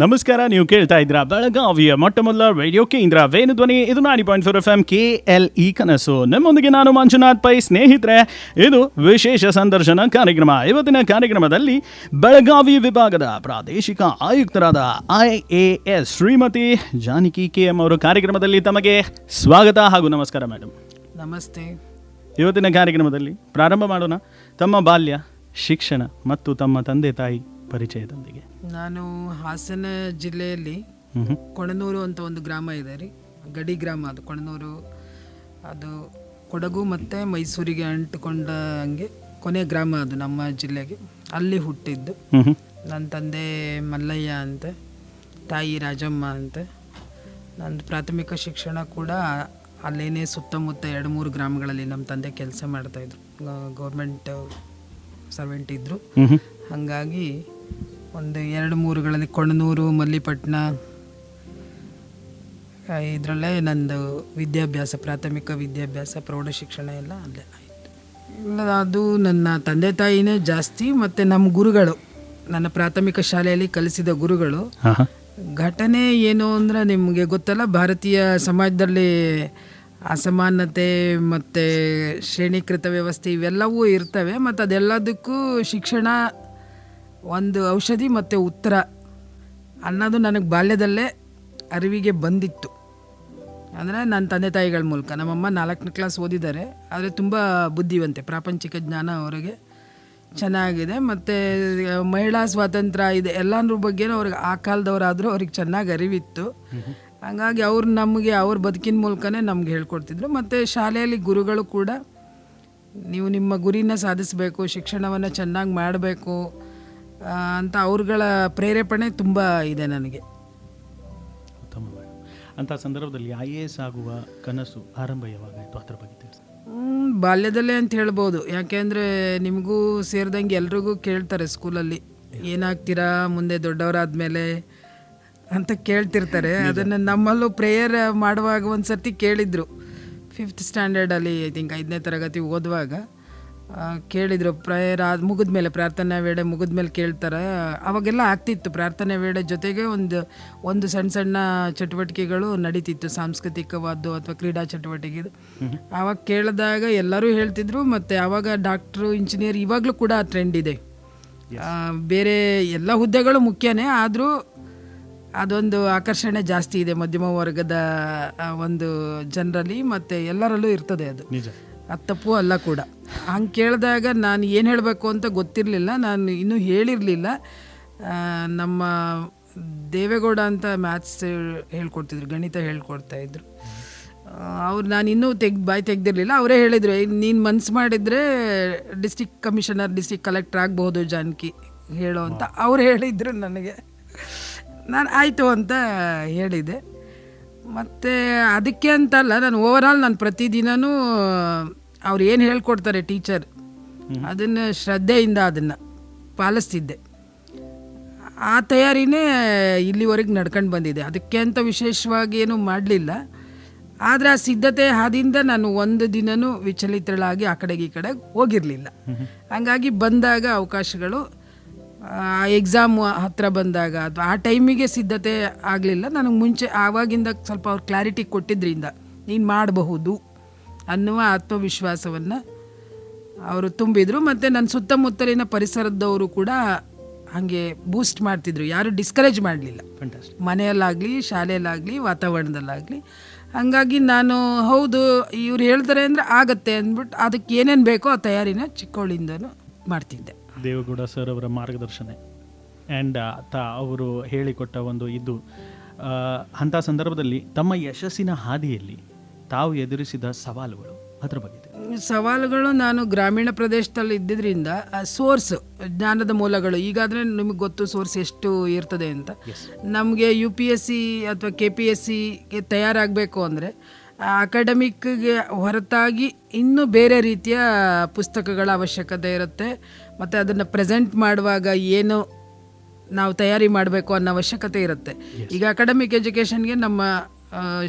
ನಮಸ್ಕಾರ. ನೀವು ಕೇಳ್ತಾ ಇದ್ರ ಬೆಳಗಾವಿಯ ಮೊಟ್ಟ ಮೊದಲ ರೇಡಿಯೋ ಕೇಂದ್ರ ವೇಣುಧ್ವನಿ. ಇದು 90.4 FM KLE ಕನಸು. ನಿಮ್ಮೊಂದಿಗೆ ನಾನು ಮಂಜುನಾಥ್ ಪೈ. ಸ್ನೇಹಿತರೆ, ಇದು ವಿಶೇಷ ಸಂದರ್ಶನ ಕಾರ್ಯಕ್ರಮ. ಇವತ್ತಿನ ಕಾರ್ಯಕ್ರಮದಲ್ಲಿ ಬೆಳಗಾವಿ ವಿಭಾಗದ ಪ್ರಾದೇಶಿಕ ಆಯುಕ್ತರಾದ IAS ಶ್ರೀಮತಿ ಜಾನಕಿ KM ಅವರು ಕಾರ್ಯಕ್ರಮದಲ್ಲಿ ತಮಗೆ ಸ್ವಾಗತ ಹಾಗೂ ನಮಸ್ಕಾರ ಮೇಡಮ್. ನಮಸ್ತೆ. ಇವತ್ತಿನ ಕಾರ್ಯಕ್ರಮದಲ್ಲಿ ಪ್ರಾರಂಭ ಮಾಡೋಣ ತಮ್ಮ ಬಾಲ್ಯ, ಶಿಕ್ಷಣ ಮತ್ತು ತಮ್ಮ ತಂದೆ ತಾಯಿ ಪರಿಚಯದೊಂದಿಗೆ. ನಾನು ಹಾಸನ ಜಿಲ್ಲೆಯಲ್ಲಿ ಕೊಣನೂರು ಅಂತ ಒಂದು ಗ್ರಾಮ ಇದೆ ರೀ, ಗಡಿ ಗ್ರಾಮ. ಅದು ಕೊಣನೂರು, ಅದು ಕೊಡಗು ಮತ್ತು ಮೈಸೂರಿಗೆ ಅಂಟುಕೊಂಡ ಹಂಗೆ ಕೊನೆ ಗ್ರಾಮ ಅದು ನಮ್ಮ ಜಿಲ್ಲೆಗೆ. ಅಲ್ಲಿ ಹುಟ್ಟಿದ್ದು. ನನ್ನ ತಂದೆ ಮಲ್ಲಯ್ಯ ಅಂತ, ತಾಯಿ ರಾಜಮ್ಮ ಅಂತ. ನನ್ನ ಪ್ರಾಥಮಿಕ ಶಿಕ್ಷಣ ಕೂಡ ಅಲ್ಲೇನೇ ಸುತ್ತಮುತ್ತ 2-3 ಗ್ರಾಮಗಳಲ್ಲಿ ನಮ್ಮ ತಂದೆ ಕೆಲಸ ಮಾಡ್ತಾಯಿದ್ರು. ಗೌರ್ಮೆಂಟ್ ಸರ್ವೆಂಟ್ ಇದ್ದರು. ಹಾಗಾಗಿ ಒಂದು 2-3ಗಳಲ್ಲಿ ಕೊಣನೂರು, ಮಲ್ಲಿಪಟ್ಟಣ ಇದರಲ್ಲೇ ನಂದು ವಿದ್ಯಾಭ್ಯಾಸ, ಪ್ರಾಥಮಿಕ ವಿದ್ಯಾಭ್ಯಾಸ, ಪ್ರೌಢ ಶಿಕ್ಷಣ ಎಲ್ಲ ಅಲ್ಲೇ ಆಯಿತು. ಇಲ್ಲ, ಅದು ನನ್ನ ತಂದೆ ತಾಯಿನೇ ಜಾಸ್ತಿ. ಮತ್ತು ನಮ್ಮ ಗುರುಗಳು, ನನ್ನ ಪ್ರಾಥಮಿಕ ಶಾಲೆಯಲ್ಲಿ ಕಲಿಸಿದ ಗುರುಗಳು. ಘಟನೆ ಏನು ಅಂದರೆ, ನಿಮಗೆ ಗೊತ್ತಲ್ಲ, ಭಾರತೀಯ ಸಮಾಜದಲ್ಲಿ ಅಸಮಾನತೆ ಮತ್ತು ಶ್ರೇಣೀಕೃತ ವ್ಯವಸ್ಥೆ ಇವೆಲ್ಲವೂ ಇರ್ತವೆ. ಮತ್ತು ಅದೆಲ್ಲದಕ್ಕೂ ಶಿಕ್ಷಣ ಒಂದು ಔಷಧಿ ಮತ್ತು ಉತ್ತರ ಅನ್ನೋದು ನನಗೆ ಬಾಲ್ಯದಲ್ಲೇ ಅರಿವಿಗೆ ಬಂದಿತ್ತು. ಅಂದರೆ ನನ್ನ ತಂದೆ ತಾಯಿಗಳ ಮೂಲಕ. ನಮ್ಮಮ್ಮ 4ನೇ ಕ್ಲಾಸ್ ಓದಿದ್ದಾರೆ, ಆದರೆ ತುಂಬ ಬುದ್ಧಿವಂತೆ, ಪ್ರಾಪಂಚಿಕ ಜ್ಞಾನ ಅವರಿಗೆ ಚೆನ್ನಾಗಿದೆ. ಮತ್ತು ಮಹಿಳಾ ಸ್ವಾತಂತ್ರ್ಯ ಇದೆ ಎಲ್ಲರ ಬಗ್ಗೆನೂ ಅವ್ರಿಗೆ, ಆ ಕಾಲದವರಾದರೂ ಅವ್ರಿಗೆ ಚೆನ್ನಾಗಿ ಅರಿವಿತ್ತು. ಹಾಗಾಗಿ ಅವ್ರು ನಮಗೆ ಅವ್ರ ಬದುಕಿನ ಮೂಲಕನೇ ನಮ್ಗೆ ಹೇಳ್ಕೊಡ್ತಿದ್ರು. ಮತ್ತು ಶಾಲೆಯಲ್ಲಿ ಗುರುಗಳು ಕೂಡ, ನೀವು ನಿಮ್ಮ ಗುರಿನ ಸಾಧಿಸಬೇಕು, ಶಿಕ್ಷಣವನ್ನು ಚೆನ್ನಾಗಿ ಮಾಡಬೇಕು ಅಂತ ಅವ್ರಗಳ ಪ್ರೇರೇಪಣೆ ತುಂಬ ಇದೆ ನನಗೆ. ಉತ್ತಮ ಮೇಡಮ್. ಅಂಥ ಸಂದರ್ಭದಲ್ಲಿ IAS ಆಗುವ ಕನಸು ಆರಂಭ ಯಾವಾಗಾಯಿತು, ಅದ್ರ ಬಗ್ಗೆ ತಿಳಿಸಿ. ಬಾಲ್ಯದಲ್ಲೇ ಅಂತ ಹೇಳ್ಬೋದು. ಯಾಕೆಂದರೆ ನಿಮಗೂ ಸೇರಿದಂಗೆ ಎಲ್ರಿಗೂ ಕೇಳ್ತಾರೆ ಸ್ಕೂಲಲ್ಲಿ, ಏನಾಗ್ತೀರಾ ಮುಂದೆ ದೊಡ್ಡವರಾದ್ಮೇಲೆ ಅಂತ ಕೇಳ್ತಿರ್ತಾರೆ. ಅದನ್ನು ನಮ್ಮಲ್ಲೂ ಪ್ರೇಯರ್ ಮಾಡುವಾಗ ಒಂದು ಸರ್ತಿ ಕೇಳಿದರು. 5th ಸ್ಟ್ಯಾಂಡರ್ಡಲ್ಲಿ, ಐ ಥಿಂಕ್ 5ನೇ ತರಗತಿ ಓದುವಾಗ ಕೇಳಿದರು. ಪ್ರೇಯರ್ ಮುಗಿದ್ಮೇಲೆ, ಪ್ರಾರ್ಥನಾ ವೇಳೆ ಮುಗಿದ್ಮೇಲೆ ಕೇಳ್ತಾರೆ. ಅವಾಗೆಲ್ಲ ಆಗ್ತಿತ್ತು. ಪ್ರಾರ್ಥನಾ ವೇಳೆ ಜೊತೆಗೆ ಒಂದು ಸಣ್ಣ ಸಣ್ಣ ಚಟುವಟಿಕೆಗಳು ನಡೀತಿತ್ತು, ಸಾಂಸ್ಕೃತಿಕವಾದ್ದು ಅಥವಾ ಕ್ರೀಡಾ ಚಟುವಟಿಕೆ. ಆವಾಗ ಕೇಳಿದಾಗ ಎಲ್ಲರೂ ಹೇಳ್ತಿದ್ರು. ಮತ್ತು ಆವಾಗ ಡಾಕ್ಟ್ರು, ಇಂಜಿನಿಯರ್, ಇವಾಗಲೂ ಕೂಡ ಆ ಟ್ರೆಂಡ್ ಇದೆ. ಬೇರೆ ಎಲ್ಲ ಹುದ್ದೆಗಳು ಮುಖ್ಯನೇ, ಆದರೂ ಅದೊಂದು ಆಕರ್ಷಣೆ ಜಾಸ್ತಿ ಇದೆ ಮಧ್ಯಮ ವರ್ಗದ ಒಂದು ಜನರಲ್ಲಿ, ಮತ್ತು ಎಲ್ಲರಲ್ಲೂ ಇರ್ತದೆ. ಅದು ತಪ್ಪು ಅಲ್ಲ ಕೂಡ. ಹಂಗೆ ಕೇಳಿದಾಗ ನಾನು ಏನು ಹೇಳಬೇಕು ಅಂತ ಗೊತ್ತಿರಲಿಲ್ಲ, ನಾನು ಇನ್ನೂ ಹೇಳಿರಲಿಲ್ಲ. ನಮ್ಮ ದೇವೇಗೌಡ ಅಂತ ಮ್ಯಾಥ್ಸ್ ಹೇಳ್ಕೊಡ್ತಿದ್ರು, ಗಣಿತ ಹೇಳ್ಕೊಡ್ತಾಯಿದ್ರು. ಅವ್ರು, ನಾನು ಇನ್ನೂ ಬಾಯಿ ತೆಗ್ದಿರಲಿಲ್ಲ. ಅವರೇ ಹೇಳಿದರು, ನೀನು ಮನ್ಸು ಮಾಡಿದರೆ ಡಿಸ್ಟಿಕ್ ಕಮಿಷನರ್, ಡಿಸ್ಟಿಕ್ ಕಲೆಕ್ಟರ್ ಆಗ್ಬೋದು ಜಾನಕಿ, ಹೇಳೋ ಅಂತ ಅವ್ರು ಹೇಳಿದರು ನನಗೆ. ನಾನು ಆಯಿತು ಅಂತ ಹೇಳಿದೆ. ಮತ್ತು ಅದಕ್ಕೆ ಅಂತಲ್ಲ, ನಾನು ಓವರಾಲ್ ನಾನು ಪ್ರತಿದಿನವೂ ಅವ್ರು ಏನು ಹೇಳ್ಕೊಡ್ತಾರೆ ಟೀಚರ್, ಅದನ್ನು ಶ್ರದ್ಧೆಯಿಂದ ಅದನ್ನು ಪಾಲಿಸ್ತಿದ್ದೆ. ಆ ತಯಾರಿನೇ ಇಲ್ಲಿವರೆಗೆ ನಡ್ಕೊಂಡು ಬಂದಿದೆ. ಅದಕ್ಕೆ ಅಂತ ವಿಶೇಷವಾಗಿ ಏನೂ ಮಾಡಲಿಲ್ಲ. ಆದರೆ ಆ ಸಿದ್ಧತೆ ಹಾದಿಯಿಂದ ನಾನು ಒಂದು ದಿನವೂ ವಿಚಲಿತಳಾಗಿ ಆ ಕಡೆಗೆ ಈ ಕಡೆಗೆ ಹೋಗಿರಲಿಲ್ಲ. ಹಾಗಾಗಿ ಬಂದಾಗ ಅವಕಾಶಗಳು, ಎಕ್ಸಾಮ್ ಹತ್ತಿರ ಬಂದಾಗ ಅಥವಾ ಆ ಟೈಮಿಗೆ ಸಿದ್ಧತೆ ಆಗಲಿಲ್ಲ. ನನಗೆ ಮುಂಚೆ ಆವಾಗಿಂದ ಸ್ವಲ್ಪ ಅವ್ರು ಕ್ಲಾರಿಟಿ ಕೊಟ್ಟಿದ್ದರಿಂದ ನೀನು ಮಾಡಬಹುದು ಅನ್ನುವ ಆತ್ಮವಿಶ್ವಾಸವನ್ನು ಅವರು ತುಂಬಿದರು. ಮತ್ತು ನನ್ನ ಸುತ್ತಮುತ್ತಲಿನ ಪರಿಸರದವರು ಕೂಡ ಹಾಗೆ ಬೂಸ್ಟ್ ಮಾಡ್ತಿದ್ರು, ಯಾರು ಡಿಸ್ಕರೇಜ್ ಮಾಡಲಿಲ್ಲ, ಮನೆಯಲ್ಲಾಗಲಿ, ಶಾಲೆಯಲ್ಲಾಗಲಿ, ವಾತಾವರಣದಲ್ಲಾಗಲಿ. ಹಾಗಾಗಿ ನಾನು ಹೌದು ಇವ್ರು ಹೇಳ್ತಾರೆ ಅಂದರೆ ಆಗತ್ತೆ ಅಂದ್ಬಿಟ್ಟು ಅದಕ್ಕೆ ಏನೇನು ಬೇಕೋ ಆ ತಯಾರಿನ ಚಿಕ್ಕವಳಿಂದನೂ ಮಾಡ್ತಿದ್ದೆ. ದೇವೇಗೌಡ ಸರ್ ಅವರ ಮಾರ್ಗದರ್ಶನ ಆ್ಯಂಡ್ ಅವರು ಹೇಳಿಕೊಟ್ಟ ಒಂದು ಇದು, ಅಂಥ ಸಂದರ್ಭದಲ್ಲಿ ತಮ್ಮ ಯಶಸ್ಸಿನ ಹಾದಿಯಲ್ಲಿ ತಾವು ಎದುರಿಸಿದ ಸವಾಲುಗಳು, ಅದ್ರ ಬಗ್ಗೆ. ಸವಾಲುಗಳು, ನಾನು ಗ್ರಾಮೀಣ ಪ್ರದೇಶದಲ್ಲಿ ಇದ್ದಿದ್ದರಿಂದ ಸೋರ್ಸ್, ಜ್ಞಾನದ ಮೂಲಗಳು, ಈಗಾದರೆ ನಿಮಗೆ ಗೊತ್ತು ಸೋರ್ಸ್ ಎಷ್ಟು ಇರ್ತದೆ ಅಂತ. ನಮಗೆ UPSC ಅಥವಾ KPSCಗೆ ತಯಾರಾಗಬೇಕು ಅಂದರೆ ಅಕಾಡೆಮಿಕ್ಗೆ ಹೊರತಾಗಿ ಇನ್ನೂ ಬೇರೆ ರೀತಿಯ ಪುಸ್ತಕಗಳ ಅವಶ್ಯಕತೆ ಇರುತ್ತೆ. ಮತ್ತು ಅದನ್ನು ಪ್ರೆಸೆಂಟ್ ಮಾಡುವಾಗ ಏನು ನಾವು ತಯಾರಿ ಮಾಡಬೇಕು ಅನ್ನೋ ಅವಶ್ಯಕತೆ ಇರುತ್ತೆ. ಈಗ ಅಕಾಡೆಮಿಕ್ ಎಜುಕೇಷನ್ಗೆ ನಮ್ಮ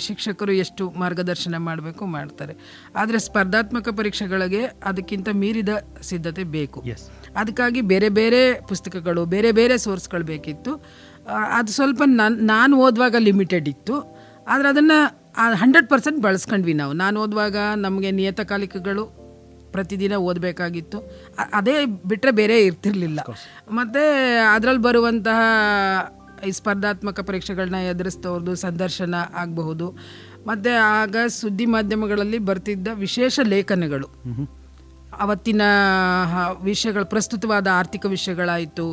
ಶಿಕ್ಷಕರು ಎಷ್ಟು ಮಾರ್ಗದರ್ಶನ ಮಾಡಬೇಕು ಮಾಡ್ತಾರೆ. ಆದರೆ ಸ್ಪರ್ಧಾತ್ಮಕ ಪರೀಕ್ಷೆಗಳಿಗೆ ಅದಕ್ಕಿಂತ ಮೀರಿದ ಸಿದ್ಧತೆ ಬೇಕು. ಅದಕ್ಕಾಗಿ ಬೇರೆ ಬೇರೆ ಪುಸ್ತಕಗಳು, ಬೇರೆ ಬೇರೆ ಸೋರ್ಸ್ಗಳು ಬೇಕಿತ್ತು. ಅದು ಸ್ವಲ್ಪ ನಾನು ಓದುವಾಗ ಲಿಮಿಟೆಡ್ ಇತ್ತು, ಆದರೆ ಅದನ್ನು 100% ಬಳಸ್ಕೊಂಡ್ವಿ ನಾವು. ನಾನು ಓದುವಾಗ ನಮಗೆ ನಿಯತಕಾಲಿಕಗಳು ಪ್ರತಿದಿನ ಓದಬೇಕಾಗಿತ್ತು, ಅದೇ ಬಿಟ್ಟರೆ ಬೇರೆ ಇರ್ತಿರ್ಲಿಲ್ಲ. ಮತ್ತು ಅದರಲ್ಲಿ ಬರುವಂತಹ ಈ ಸ್ಪರ್ಧಾತ್ಮಕ ಪರೀಕ್ಷೆಗಳನ್ನ ಎದುರಿಸ್ತವ್ರದ್ದು ಸಂದರ್ಶನ ಆಗಬಹುದು. ಮತ್ತು ಆಗ ಸುದ್ದಿ ಮಾಧ್ಯಮಗಳಲ್ಲಿ ಬರ್ತಿದ್ದ ವಿಶೇಷ ಲೇಖನಗಳು, ಅವತ್ತಿನ ವಿಷಯಗಳು, ಪ್ರಸ್ತುತವಾದ ಆರ್ಥಿಕ ವಿಷಯಗಳಾಯಿತು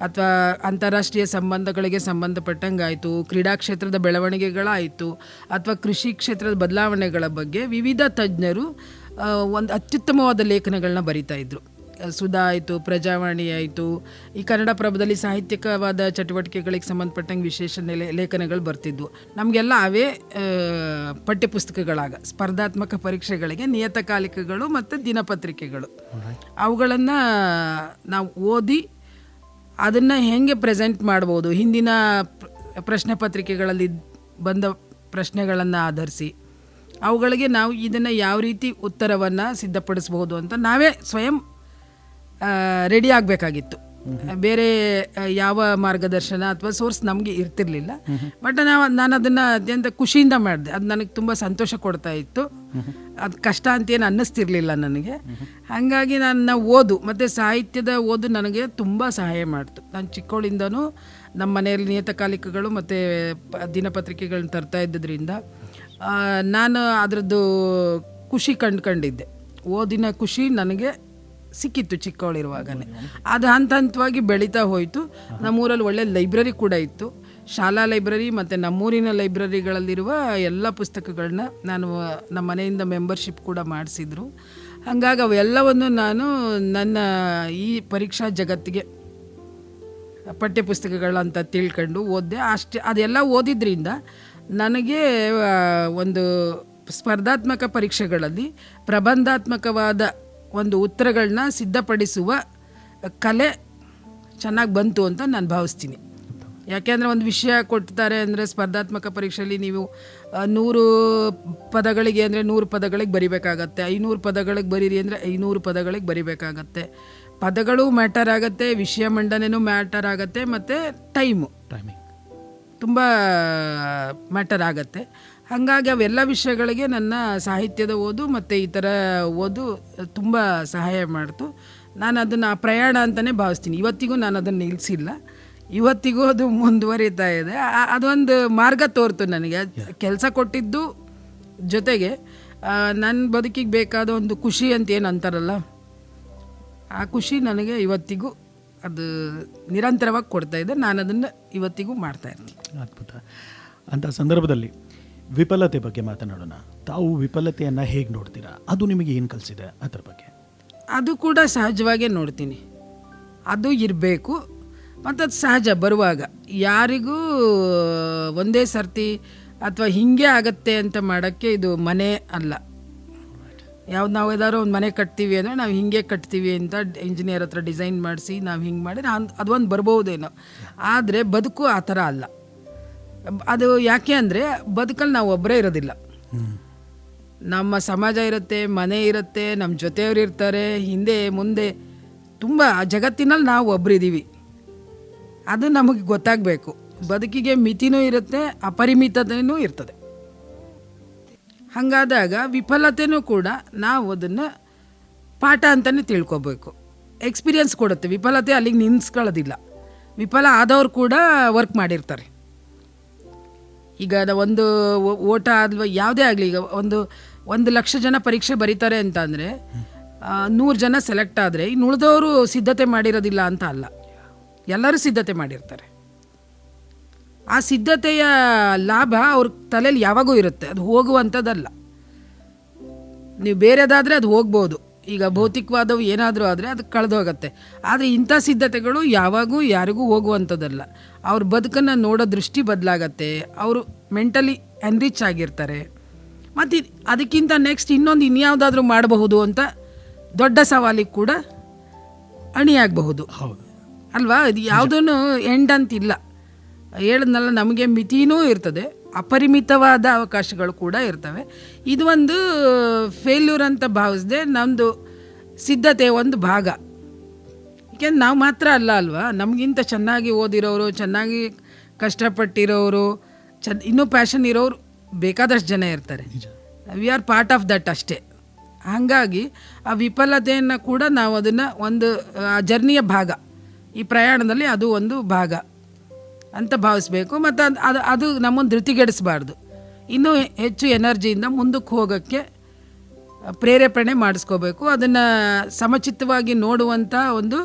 ಅಥವಾ ಅಂತಾರಾಷ್ಟ್ರೀಯ ಸಂಬಂಧಗಳಿಗೆ ಸಂಬಂಧಪಟ್ಟಂಗಾಯಿತು, ಕ್ರೀಡಾ ಕ್ಷೇತ್ರದ ಬೆಳವಣಿಗೆಗಳಾಯಿತು ಅಥವಾ ಕೃಷಿ ಕ್ಷೇತ್ರದ ಬದಲಾವಣೆಗಳ ಬಗ್ಗೆ ವಿವಿಧ ತಜ್ಞರು ಒಂದು ಅತ್ಯುತ್ತಮವಾದ ಲೇಖನಗಳನ್ನ ಬರಿತಾ ಇದ್ರು. ಸುಧಾ ಆಯಿತು, ಪ್ರಜಾವಾಣಿ ಆಯಿತು, ಈ ಕನ್ನಡಪ್ರಭದಲ್ಲಿ ಸಾಹಿತ್ಯಿಕವಾದ ಚಟುವಟಿಕೆಗಳಿಗೆ ಸಂಬಂಧಪಟ್ಟಂಗೆ ವಿಶೇಷ ಲೇಖನಗಳು ಬರ್ತಿದ್ವು. ನಮಗೆಲ್ಲ ಅವೇ ಪಠ್ಯಪುಸ್ತಕಗಳಾಗ ಸ್ಪರ್ಧಾತ್ಮಕ ಪರೀಕ್ಷೆಗಳಿಗೆ ನಿಯತಕಾಲಿಕಗಳು ಮತ್ತು ದಿನಪತ್ರಿಕೆಗಳು. ಅವುಗಳನ್ನು ನಾವು ಓದಿ ಅದನ್ನು ಹೇಗೆ ಪ್ರೆಸೆಂಟ್ ಮಾಡ್ಬೋದು, ಹಿಂದಿನ ಪ್ರಶ್ನೆ ಪತ್ರಿಕೆಗಳಲ್ಲಿ ಬಂದ ಪ್ರಶ್ನೆಗಳನ್ನು ಆಧರಿಸಿ ಅವುಗಳಿಗೆ ನಾವು ಇದನ್ನು ಯಾವ ರೀತಿ ಉತ್ತರವನ್ನು ಸಿದ್ಧಪಡಿಸ್ಬೋದು ಅಂತ ನಾವೇ ಸ್ವಯಂ ರೆಡಿ ಆಗಬೇಕಾಗಿತ್ತು. ಬೇರೆ ಯಾವ ಮಾರ್ಗದರ್ಶನ ಅಥವಾ ಸೋರ್ಸ್ ನಮಗೆ ಇರ್ತಿರ್ಲಿಲ್ಲ. ಬಟ್ ನಾನು ಅದನ್ನು ಅತ್ಯಂತ ಖುಷಿಯಿಂದ ಮಾಡಿದೆ. ಅದು ನನಗೆ ತುಂಬ ಸಂತೋಷ ಕೊಡ್ತಾ ಇತ್ತು. ಅದು ಕಷ್ಟ ಅಂತೇನು ಅನ್ನಿಸ್ತಿರ್ಲಿಲ್ಲ ನನಗೆ. ಹಾಗಾಗಿ ನನ್ನ ಓದು ಮತ್ತು ಸಾಹಿತ್ಯದ ಓದು ನನಗೆ ತುಂಬ ಸಹಾಯ ಮಾಡ್ತು. ನಾನು ಚಿಕ್ಕವಳಿಂದನೂ ನಮ್ಮ ಮನೆಯಲ್ಲಿ ನಿಯತಕಾಲಿಕಗಳು ಮತ್ತು ದಿನಪತ್ರಿಕೆಗಳನ್ನ ತರ್ತಾ ಇದ್ದರಿಂದ ನಾನು ಅದರದ್ದು ಖುಷಿ ಕಂಡುಕೊಂಡಿದ್ದೆ. ಓದಿನ ಖುಷಿ ನನಗೆ ಸಿಕ್ಕಿತ್ತು ಚಿಕ್ಕವಳಿರುವಾಗನೇ. ಅದು ಹಂತವಾಗಿ ಬೆಳೀತಾ ಹೋಯಿತು. ನಮ್ಮೂರಲ್ಲಿ ಒಳ್ಳೆ ಲೈಬ್ರರಿ ಕೂಡ ಇತ್ತು. ಶಾಲಾ ಲೈಬ್ರರಿ ಮತ್ತು ನಮ್ಮೂರಿನ ಲೈಬ್ರರಿಗಳಲ್ಲಿರುವ ಎಲ್ಲ ಪುಸ್ತಕಗಳನ್ನ ನಾನು ನಮ್ಮ ಮನೆಯಿಂದ ಮೆಂಬರ್ಶಿಪ್ ಕೂಡ ಮಾಡಿಸಿದ್ರು. ಹಾಗಾಗಿ ಅವೆಲ್ಲವನ್ನು ನಾನು ನನ್ನ ಈ ಪರೀಕ್ಷಾ ಜಗತ್ತಿಗೆ ಪಠ್ಯಪುಸ್ತಕಗಳಂತ ತಿಳ್ಕೊಂಡು ಓದಿದೆ. ಅದೆಲ್ಲ ಓದಿದ್ರಿಂದ ನನಗೆ ಒಂದು ಸ್ಪರ್ಧಾತ್ಮಕ ಪರೀಕ್ಷೆಗಳಲ್ಲಿ ಪ್ರಬಂಧಾತ್ಮಕವಾದ ಒಂದು ಉತ್ತರಗಳನ್ನ ಸಿದ್ಧಪಡಿಸುವ ಕಲೆ ಚೆನ್ನಾಗಿ ಬಂತು ಅಂತ ನಾನು ಭಾವಿಸ್ತೀನಿ. ಯಾಕೆಂದರೆ ಒಂದು ವಿಷಯ ಕೊಡ್ತಾರೆ ಅಂದರೆ ಸ್ಪರ್ಧಾತ್ಮಕ ಪರೀಕ್ಷೆಯಲ್ಲಿ ನೀವು 100 ಪದಗಳಿಗೆ ಅಂದರೆ 100 ಪದಗಳಿಗೆ ಬರಿಬೇಕಾಗತ್ತೆ, 500 ಪದಗಳಿಗೆ ಬರೀರಿ ಅಂದರೆ 500 ಪದಗಳಿಗೆ ಬರಿಬೇಕಾಗತ್ತೆ. ಪದಗಳು ಮ್ಯಾಟರ್ ಆಗುತ್ತೆ, ವಿಷಯ ಮಂಡನೆನೂ ಮ್ಯಾಟರ್ ಆಗುತ್ತೆ, ಮತ್ತು ಟೈಮಿಂಗ್ ತುಂಬ ಮ್ಯಾಟರ್ ಆಗುತ್ತೆ. ಹಾಗಾಗಿ ಅವೆಲ್ಲ ವಿಷಯಗಳಿಗೆ ನನ್ನ ಸಾಹಿತ್ಯದ ಓದು ಮತ್ತು ಈ ಥರ ಓದು ತುಂಬ ಸಹಾಯ ಮಾಡ್ತು. ನಾನು ಅದನ್ನು ಪ್ರಯಾಣ ಅಂತಲೇ ಭಾವಿಸ್ತೀನಿ. ಇವತ್ತಿಗೂ ನಾನು ಅದನ್ನು ನಿಲ್ಲಿಸಿಲ್ಲ, ಇವತ್ತಿಗೂ ಅದು ಮುಂದುವರಿತಾ ಇದೆ. ಅದೊಂದು ಮಾರ್ಗ ತೋರ್ತು ನನಗೆ. ಕೆಲಸ ಕೊಟ್ಟಿದ್ದು ಜೊತೆಗೆ ನನ್ನ ಬದುಕಿಗೆ ಬೇಕಾದ ಒಂದು ಖುಷಿ ಅಂತ ಏನು ಅಂತಾರಲ್ಲ, ಆ ಖುಷಿ ನನಗೆ ಇವತ್ತಿಗೂ ಅದು ನಿರಂತರವಾಗಿ ಕೊಡ್ತಾ ಇದೆ. ನಾನು ಅದನ್ನು ಇವತ್ತಿಗೂ ಮಾಡ್ತಾ ಇರ್ತೀನಿ. ಅದ್ಭುತ. ಅಂಥ ಸಂದರ್ಭದಲ್ಲಿ ವಿಫಲತೆ ಬಗ್ಗೆ ಮಾತನಾಡೋಣ. ತಾವು ವಿಫಲತೆಯನ್ನು ಹೇಗೆ ನೋಡ್ತೀರಾ? ಅದು ನಿಮಗೆ ಏನು ಕಲಿಸಿದೆ ಅದರ ಬಗ್ಗೆ? ಅದು ಕೂಡ ಸಹಜವಾಗೇ ನೋಡ್ತೀನಿ. ಅದು ಇರಬೇಕು ಮತ್ತು ಅದು ಸಹಜ. ಬರುವಾಗ ಯಾರಿಗೂ ಒಂದೇ ಸರ್ತಿ ಅಥವಾ ಹೀಗೆ ಆಗತ್ತೆ ಅಂತ ಮಾಡೋಕ್ಕೆ ಇದು ಮನೆ ಅಲ್ಲ. ಯಾವ್ದು ನಾವು ಏದಾದ್ರು ಒಂದು ಮನೆ ಕಟ್ತೀವಿ ಅಂದರೆ ನಾವು ಹಿಂಗೆ ಕಟ್ತೀವಿ ಅಂತ ಇಂಜಿನಿಯರ್ ಹತ್ರ ಡಿಸೈನ್ ಮಾಡಿಸಿ ನಾವು ಹಿಂಗೆ ಮಾಡಿ ಅದೊಂದು ಬರ್ಬೋದೇನೋ. ಆದರೆ ಬದುಕು ಆ ಥರ ಅಲ್ಲ. ಅದು ಯಾಕೆ ಅಂದರೆ ಬದುಕಲ್ಲಿ ನಾವು ಒಬ್ಬರೇ ಇರೋದಿಲ್ಲ. ನಮ್ಮ ಸಮಾಜ ಇರುತ್ತೆ, ಮನೆ ಇರುತ್ತೆ, ನಮ್ಮ ಜೊತೆಯವರು ಇರ್ತಾರೆ, ಹಿಂದೆ ಮುಂದೆ ತುಂಬ ಜಗತ್ತಿನಲ್ಲಿ ನಾವು ಒಬ್ಬರಿದ್ದೀವಿ. ಅದು ನಮಗೆ ಗೊತ್ತಾಗಬೇಕು. ಬದುಕಿಗೆ ಮಿತಿನೂ ಇರುತ್ತೆ, ಅಪರಿಮಿತತೆಯೂ ಇರ್ತದೆ. ಹಾಗಾದಾಗ ವಿಫಲತೆಯೂ ಕೂಡ ನಾವು ಅದನ್ನು ಪಾಠ ಅಂತಲೇ ತಿಳ್ಕೊಬೇಕು. ಎಕ್ಸ್ಪೀರಿಯನ್ಸ್ ಕೊಡುತ್ತೆ. ವಿಫಲತೆ ಅಲ್ಲಿಗೆ ನಿಲ್ಲಿಸ್ಕೊಳ್ಳೋದಿಲ್ಲ. ವಿಫಲ ಆದವ್ರು ಕೂಡ ವರ್ಕ್ ಮಾಡಿರ್ತಾರೆ. ಈಗ ಒಂದು ಓಟ ಅಥವಾ ಯಾವುದೇ ಆಗಲಿ, ಈಗ 1,00,000 ಜನ ಪರೀಕ್ಷೆ ಬರೀತಾರೆ ಅಂತ ಅಂದರೆ 100 ಜನ ಸೆಲೆಕ್ಟ್ ಆದರೆ ಇನ್ನು ಉಳಿದವರು ಸಿದ್ಧತೆ ಮಾಡಿರೋದಿಲ್ಲ ಅಂತ ಅಲ್ಲ, ಎಲ್ಲರೂ ಸಿದ್ಧತೆ ಮಾಡಿರ್ತಾರೆ. ಆ ಸಿದ್ಧತೆಯ ಲಾಭ ಅವ್ರ ತಲೆಯಲ್ಲಿ ಯಾವಾಗೂ ಇರುತ್ತೆ, ಅದು ಹೋಗುವಂಥದ್ದಲ್ಲ. ನೀವು ಬೇರೆದಾದರೆ ಅದು ಹೋಗ್ಬೋದು. ಈಗ ಭೌತಿಕವಾದವು ಏನಾದರೂ ಆದರೆ ಅದು ಕಳೆದೋಗತ್ತೆ. ಆದರೆ ಇಂಥ ಸಿದ್ಧತೆಗಳು ಯಾವಾಗೂ ಯಾರಿಗೂ ಹೋಗುವಂಥದ್ದಲ್ಲ. ಅವ್ರ ಬದುಕನ್ನು ನೋಡೋ ದೃಷ್ಟಿ ಬದಲಾಗತ್ತೆ. ಅವರು ಮೆಂಟಲಿ ಎನ್ರಿಚ್ ಆಗಿರ್ತಾರೆ. ಮತ್ತು ಅದಕ್ಕಿಂತ ನೆಕ್ಸ್ಟ್ ಇನ್ಯಾವುದಾದ್ರೂ ಮಾಡಬಹುದು ಅಂತ ದೊಡ್ಡ ಸವಾಲಿಗೆ ಕೂಡ ಅಣಿಯಾಗಬಹುದು. ಅಲ್ವಾ? ಇದು ಯಾವುದೂ ಎಂಡ್ ಅಂತಿಲ್ಲ. ಹೇಳಿದ್ನಲ್ಲ, ನಮಗೆ ಮಿತಿನೂ ಇರ್ತದೆ, ಅಪರಿಮಿತವಾದ ಅವಕಾಶಗಳು ಕೂಡ ಇರ್ತವೆ. ಇದು ಒಂದು ಫೇಲ್ಯೂರ್ ಅಂತ ಭಾವಿಸದೆ ನಮ್ಮದು ಸಿದ್ಧತೆ ಒಂದು ಭಾಗ. ಏಕೆಂದ್ರೆ ನಾವು ಮಾತ್ರ ಅಲ್ಲ ಅಲ್ವಾ, ನಮಗಿಂತ ಚೆನ್ನಾಗಿ ಓದಿರೋರು, ಚೆನ್ನಾಗಿ ಕಷ್ಟಪಟ್ಟಿರೋರು ಇನ್ನೂ ಪ್ಯಾಷನ್ ಇರೋರು ಬೇಕಾದಷ್ಟು ಜನ ಇರ್ತಾರೆ. We are part of that ಅಷ್ಟೇ. ಹಾಗಾಗಿ ಆ ವಿಫಲತೆಯನ್ನು ಕೂಡ ನಾವು ಅದನ್ನು ಒಂದು ಜರ್ನಿಯ ಭಾಗ, ಈ ಪ್ರಯಾಣದಲ್ಲಿ ಅದು ಒಂದು ಭಾಗ ಅಂತ ಭಾವಿಸ್ಬೇಕು. ಮತ್ತು ಅದು ನಮ್ಮನ್ನು ಧೃತಿಗೆಡಿಸಬಾರ್ದು. ಇನ್ನೂ ಹೆಚ್ಚು ಎನರ್ಜಿಯಿಂದ ಮುಂದಕ್ಕೆ ಹೋಗೋಕ್ಕೆ ಪ್ರೇರೇಪಣೆ ಮಾಡಿಸ್ಕೋಬೇಕು. ಅದನ್ನು ಸಮಚಿತ್ತವಾಗಿ ನೋಡುವಂಥ ಒಂದು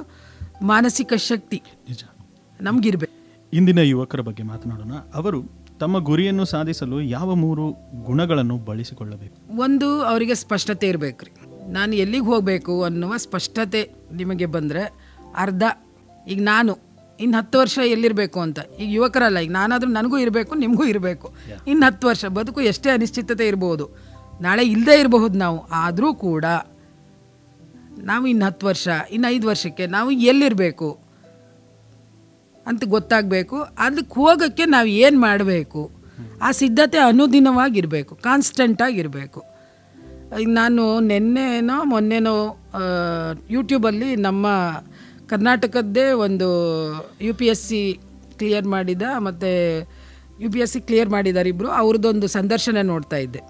ಮಾನಸಿಕ ಶಕ್ತಿ ನಮಗಿರ್ಬೇಕು. ಇಂದಿನ ಯುವಕರ ಬಗ್ಗೆ ಮಾತನಾಡೋಣ. ಅವರು ತಮ್ಮ ಗುರಿಯನ್ನು ಸಾಧಿಸಲು ಯಾವ 3 ಗುಣಗಳನ್ನು ಬಳಸಿಕೊಳ್ಳಬೇಕು? ಒಂದು, ಅವರಿಗೆ ಸ್ಪಷ್ಟತೆ ಇರಬೇಕು ರೀ. ನಾನು ಎಲ್ಲಿಗೆ ಹೋಗಬೇಕು ಅನ್ನುವ ಸ್ಪಷ್ಟತೆ ನಿಮಗೆ ಬಂದರೆ ಅರ್ಧ. ಈಗ ನಾನು ಇನ್ನು 10 ವರ್ಷ ಎಲ್ಲಿರಬೇಕು ಅಂತ, ಈಗ ಯುವಕರಲ್ಲ, ಈಗ ನಾನಾದರೂ ನನಗೂ ಇರಬೇಕು, ನಿಮಗೂ ಇರಬೇಕು. ಇನ್ನು 10 ವರ್ಷ ಬದುಕು ಎಷ್ಟೇ ಅನಿಶ್ಚಿತತೆ ಇರ್ಬೋದು, ನಾಳೆ ಇಲ್ಲದೇ ಇರಬಹುದು ನಾವು. ಆದರೂ ಕೂಡ ನಾವು ಇನ್ನು 10 ವರ್ಷ, ಇನ್ನು 5 ವರ್ಷಕ್ಕೆ ನಾವು ಎಲ್ಲಿರಬೇಕು ಅಂತ ಗೊತ್ತಾಗಬೇಕು. ಅದಕ್ಕೆ ಹೋಗೋಕ್ಕೆ ನಾವು ಏನು ಮಾಡಬೇಕು, ಆ ಸಿದ್ಧತೆ ಅನುದಿನವಾಗಿರಬೇಕು, ಕಾನ್ಸ್ಟೆಂಟಾಗಿರಬೇಕು. ನಾನು ಮೊನ್ನೆನೋ ಯೂಟ್ಯೂಬಲ್ಲಿ ನಮ್ಮ ಕರ್ನಾಟಕದ್ದೇ ಒಂದು UPSC ಕ್ಲಿಯರ್ ಮಾಡಿದ ಮತ್ತು UPSC ಕ್ಲಿಯರ್ ಮಾಡಿದ್ದಾರೆ ಇಬ್ಬರು, ಅವ್ರದ್ದೊಂದು ಸಂದರ್ಶನ ನೋಡ್ತಾ ಇದ್ದೆ.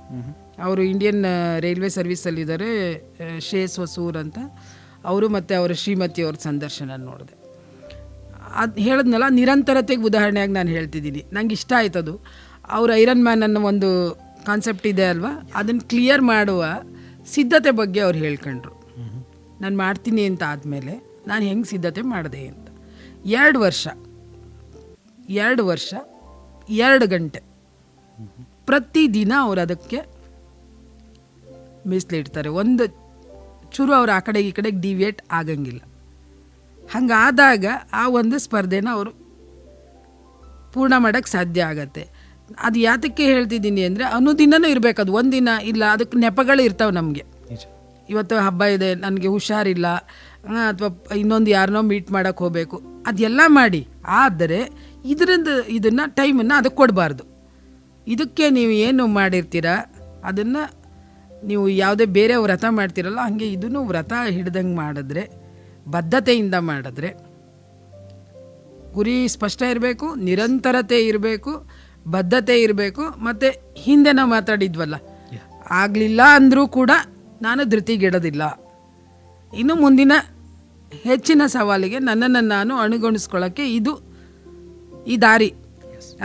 ಅವರು ಇಂಡಿಯನ್ ರೈಲ್ವೆ ಸರ್ವಿಸಲ್ಲಿದ್ದಾರೆ, ಶೇಸ್ ಹೊಸೂರ್ ಅಂತ ಅವರು, ಮತ್ತು ಅವರ ಶ್ರೀಮತಿಯವ್ರ ಸಂದರ್ಶನ ನೋಡಿದೆ. ಅದು ಹೇಳಿದ್ನಲ್ಲ, ನಿರಂತರತೆಗೆ ಉದಾಹರಣೆಯಾಗಿ ನಾನು ಹೇಳ್ತಿದ್ದೀನಿ. ನಂಗೆ ಇಷ್ಟ ಆಯ್ತದು. ಅವರು ಐರನ್ ಮ್ಯಾನ್ ಅನ್ನೋ ಒಂದು ಕಾನ್ಸೆಪ್ಟ್ ಇದೆ ಅಲ್ವಾ, ಅದನ್ನು ಕ್ಲಿಯರ್ ಮಾಡುವ ಸಿದ್ಧತೆ ಬಗ್ಗೆ ಅವ್ರು ಹೇಳ್ಕೊಂಡ್ರು. ನಾನು ಮಾಡ್ತೀನಿ ಅಂತ ಆದಮೇಲೆ ನಾನು ಹೆಂಗೆ ಸಿದ್ಧತೆ ಮಾಡಿದೆ ಅಂತ. 2 ವರ್ಷ 2 ಗಂಟೆ ಪ್ರತಿದಿನ ಅವ್ರು ಅದಕ್ಕೆ ಮೀಸಲಿಡ್ತಾರೆ. ಒಂದು ಚೂರು ಅವ್ರು ಆ ಕಡೆಗೆ ಈ ಕಡೆಗೆ ಡಿವಿಯೇಟ್ ಆಗಂಗಿಲ್ಲ. ಹಂಗಾದಾಗ ಆ ಒಂದು ಸ್ಪರ್ಧೆನ ಅವರು ಪೂರ್ಣ ಮಾಡೋಕ್ಕೆ ಸಾಧ್ಯ ಆಗತ್ತೆ. ಅದು ಯಾತಕ್ಕೆ ಹೇಳ್ತಿದ್ದೀನಿ ಅಂದರೆ, ಅನುದಿನನೂ ಇರಬೇಕು. ಅದು ಒಂದಿನ ಇಲ್ಲ, ಅದಕ್ಕೆ ನೆಪಗಳು ಇರ್ತಾವೆ ನಮಗೆ. ಇವತ್ತು ಹಬ್ಬ ಇದೆ, ನನಗೆ ಹುಷಾರಿಲ್ಲ, ಅಥವಾ ಇನ್ನೊಂದು ಯಾರನ್ನೋ ಮೀಟ್ ಮಾಡೋಕ್ಕೆ ಹೋಗಬೇಕು, ಅದೆಲ್ಲ ಮಾಡಿ. ಆದರೆ ಇದನ್ನು ಟೈಮನ್ನು ಅದಕ್ಕೆ ಕೊಡಬಾರ್ದು. ಇದಕ್ಕೆ ನೀವು ಏನು ಮಾಡಿರ್ತೀರ ಅದನ್ನು ನೀವು ಯಾವುದೇ ಬೇರೆ ವ್ರತ ಮಾಡ್ತಿರಲ್ಲ, ಹಾಗೆ ಇದನ್ನು ವ್ರತ ಹಿಡ್ದಂಗೆ ಮಾಡಿದ್ರೆ, ಬದ್ಧತೆಯಿಂದ ಮಾಡಿದ್ರೆ, ಗುರಿ ಸ್ಪಷ್ಟ ಇರಬೇಕು, ನಿರಂತರತೆ ಇರಬೇಕು, ಬದ್ಧತೆ ಇರಬೇಕು. ಮತ್ತು ಹಿಂದೆ ನಾವು ಮಾತಾಡಿದ್ವಲ್ಲ, ಆಗಲಿಲ್ಲ ಅಂದರೂ ಕೂಡ ನಾನು ಧೃತಿಗೆಡೋದಿಲ್ಲ, ಇನ್ನು ಮುಂದಿನ ಹೆಚ್ಚಿನ ಸವಾಲಿಗೆ ನನ್ನನ್ನು ನಾನು ಅಣುಗೊಳಿಸ್ಕೊಳ್ಳೋಕ್ಕೆ ಈ ದಾರಿ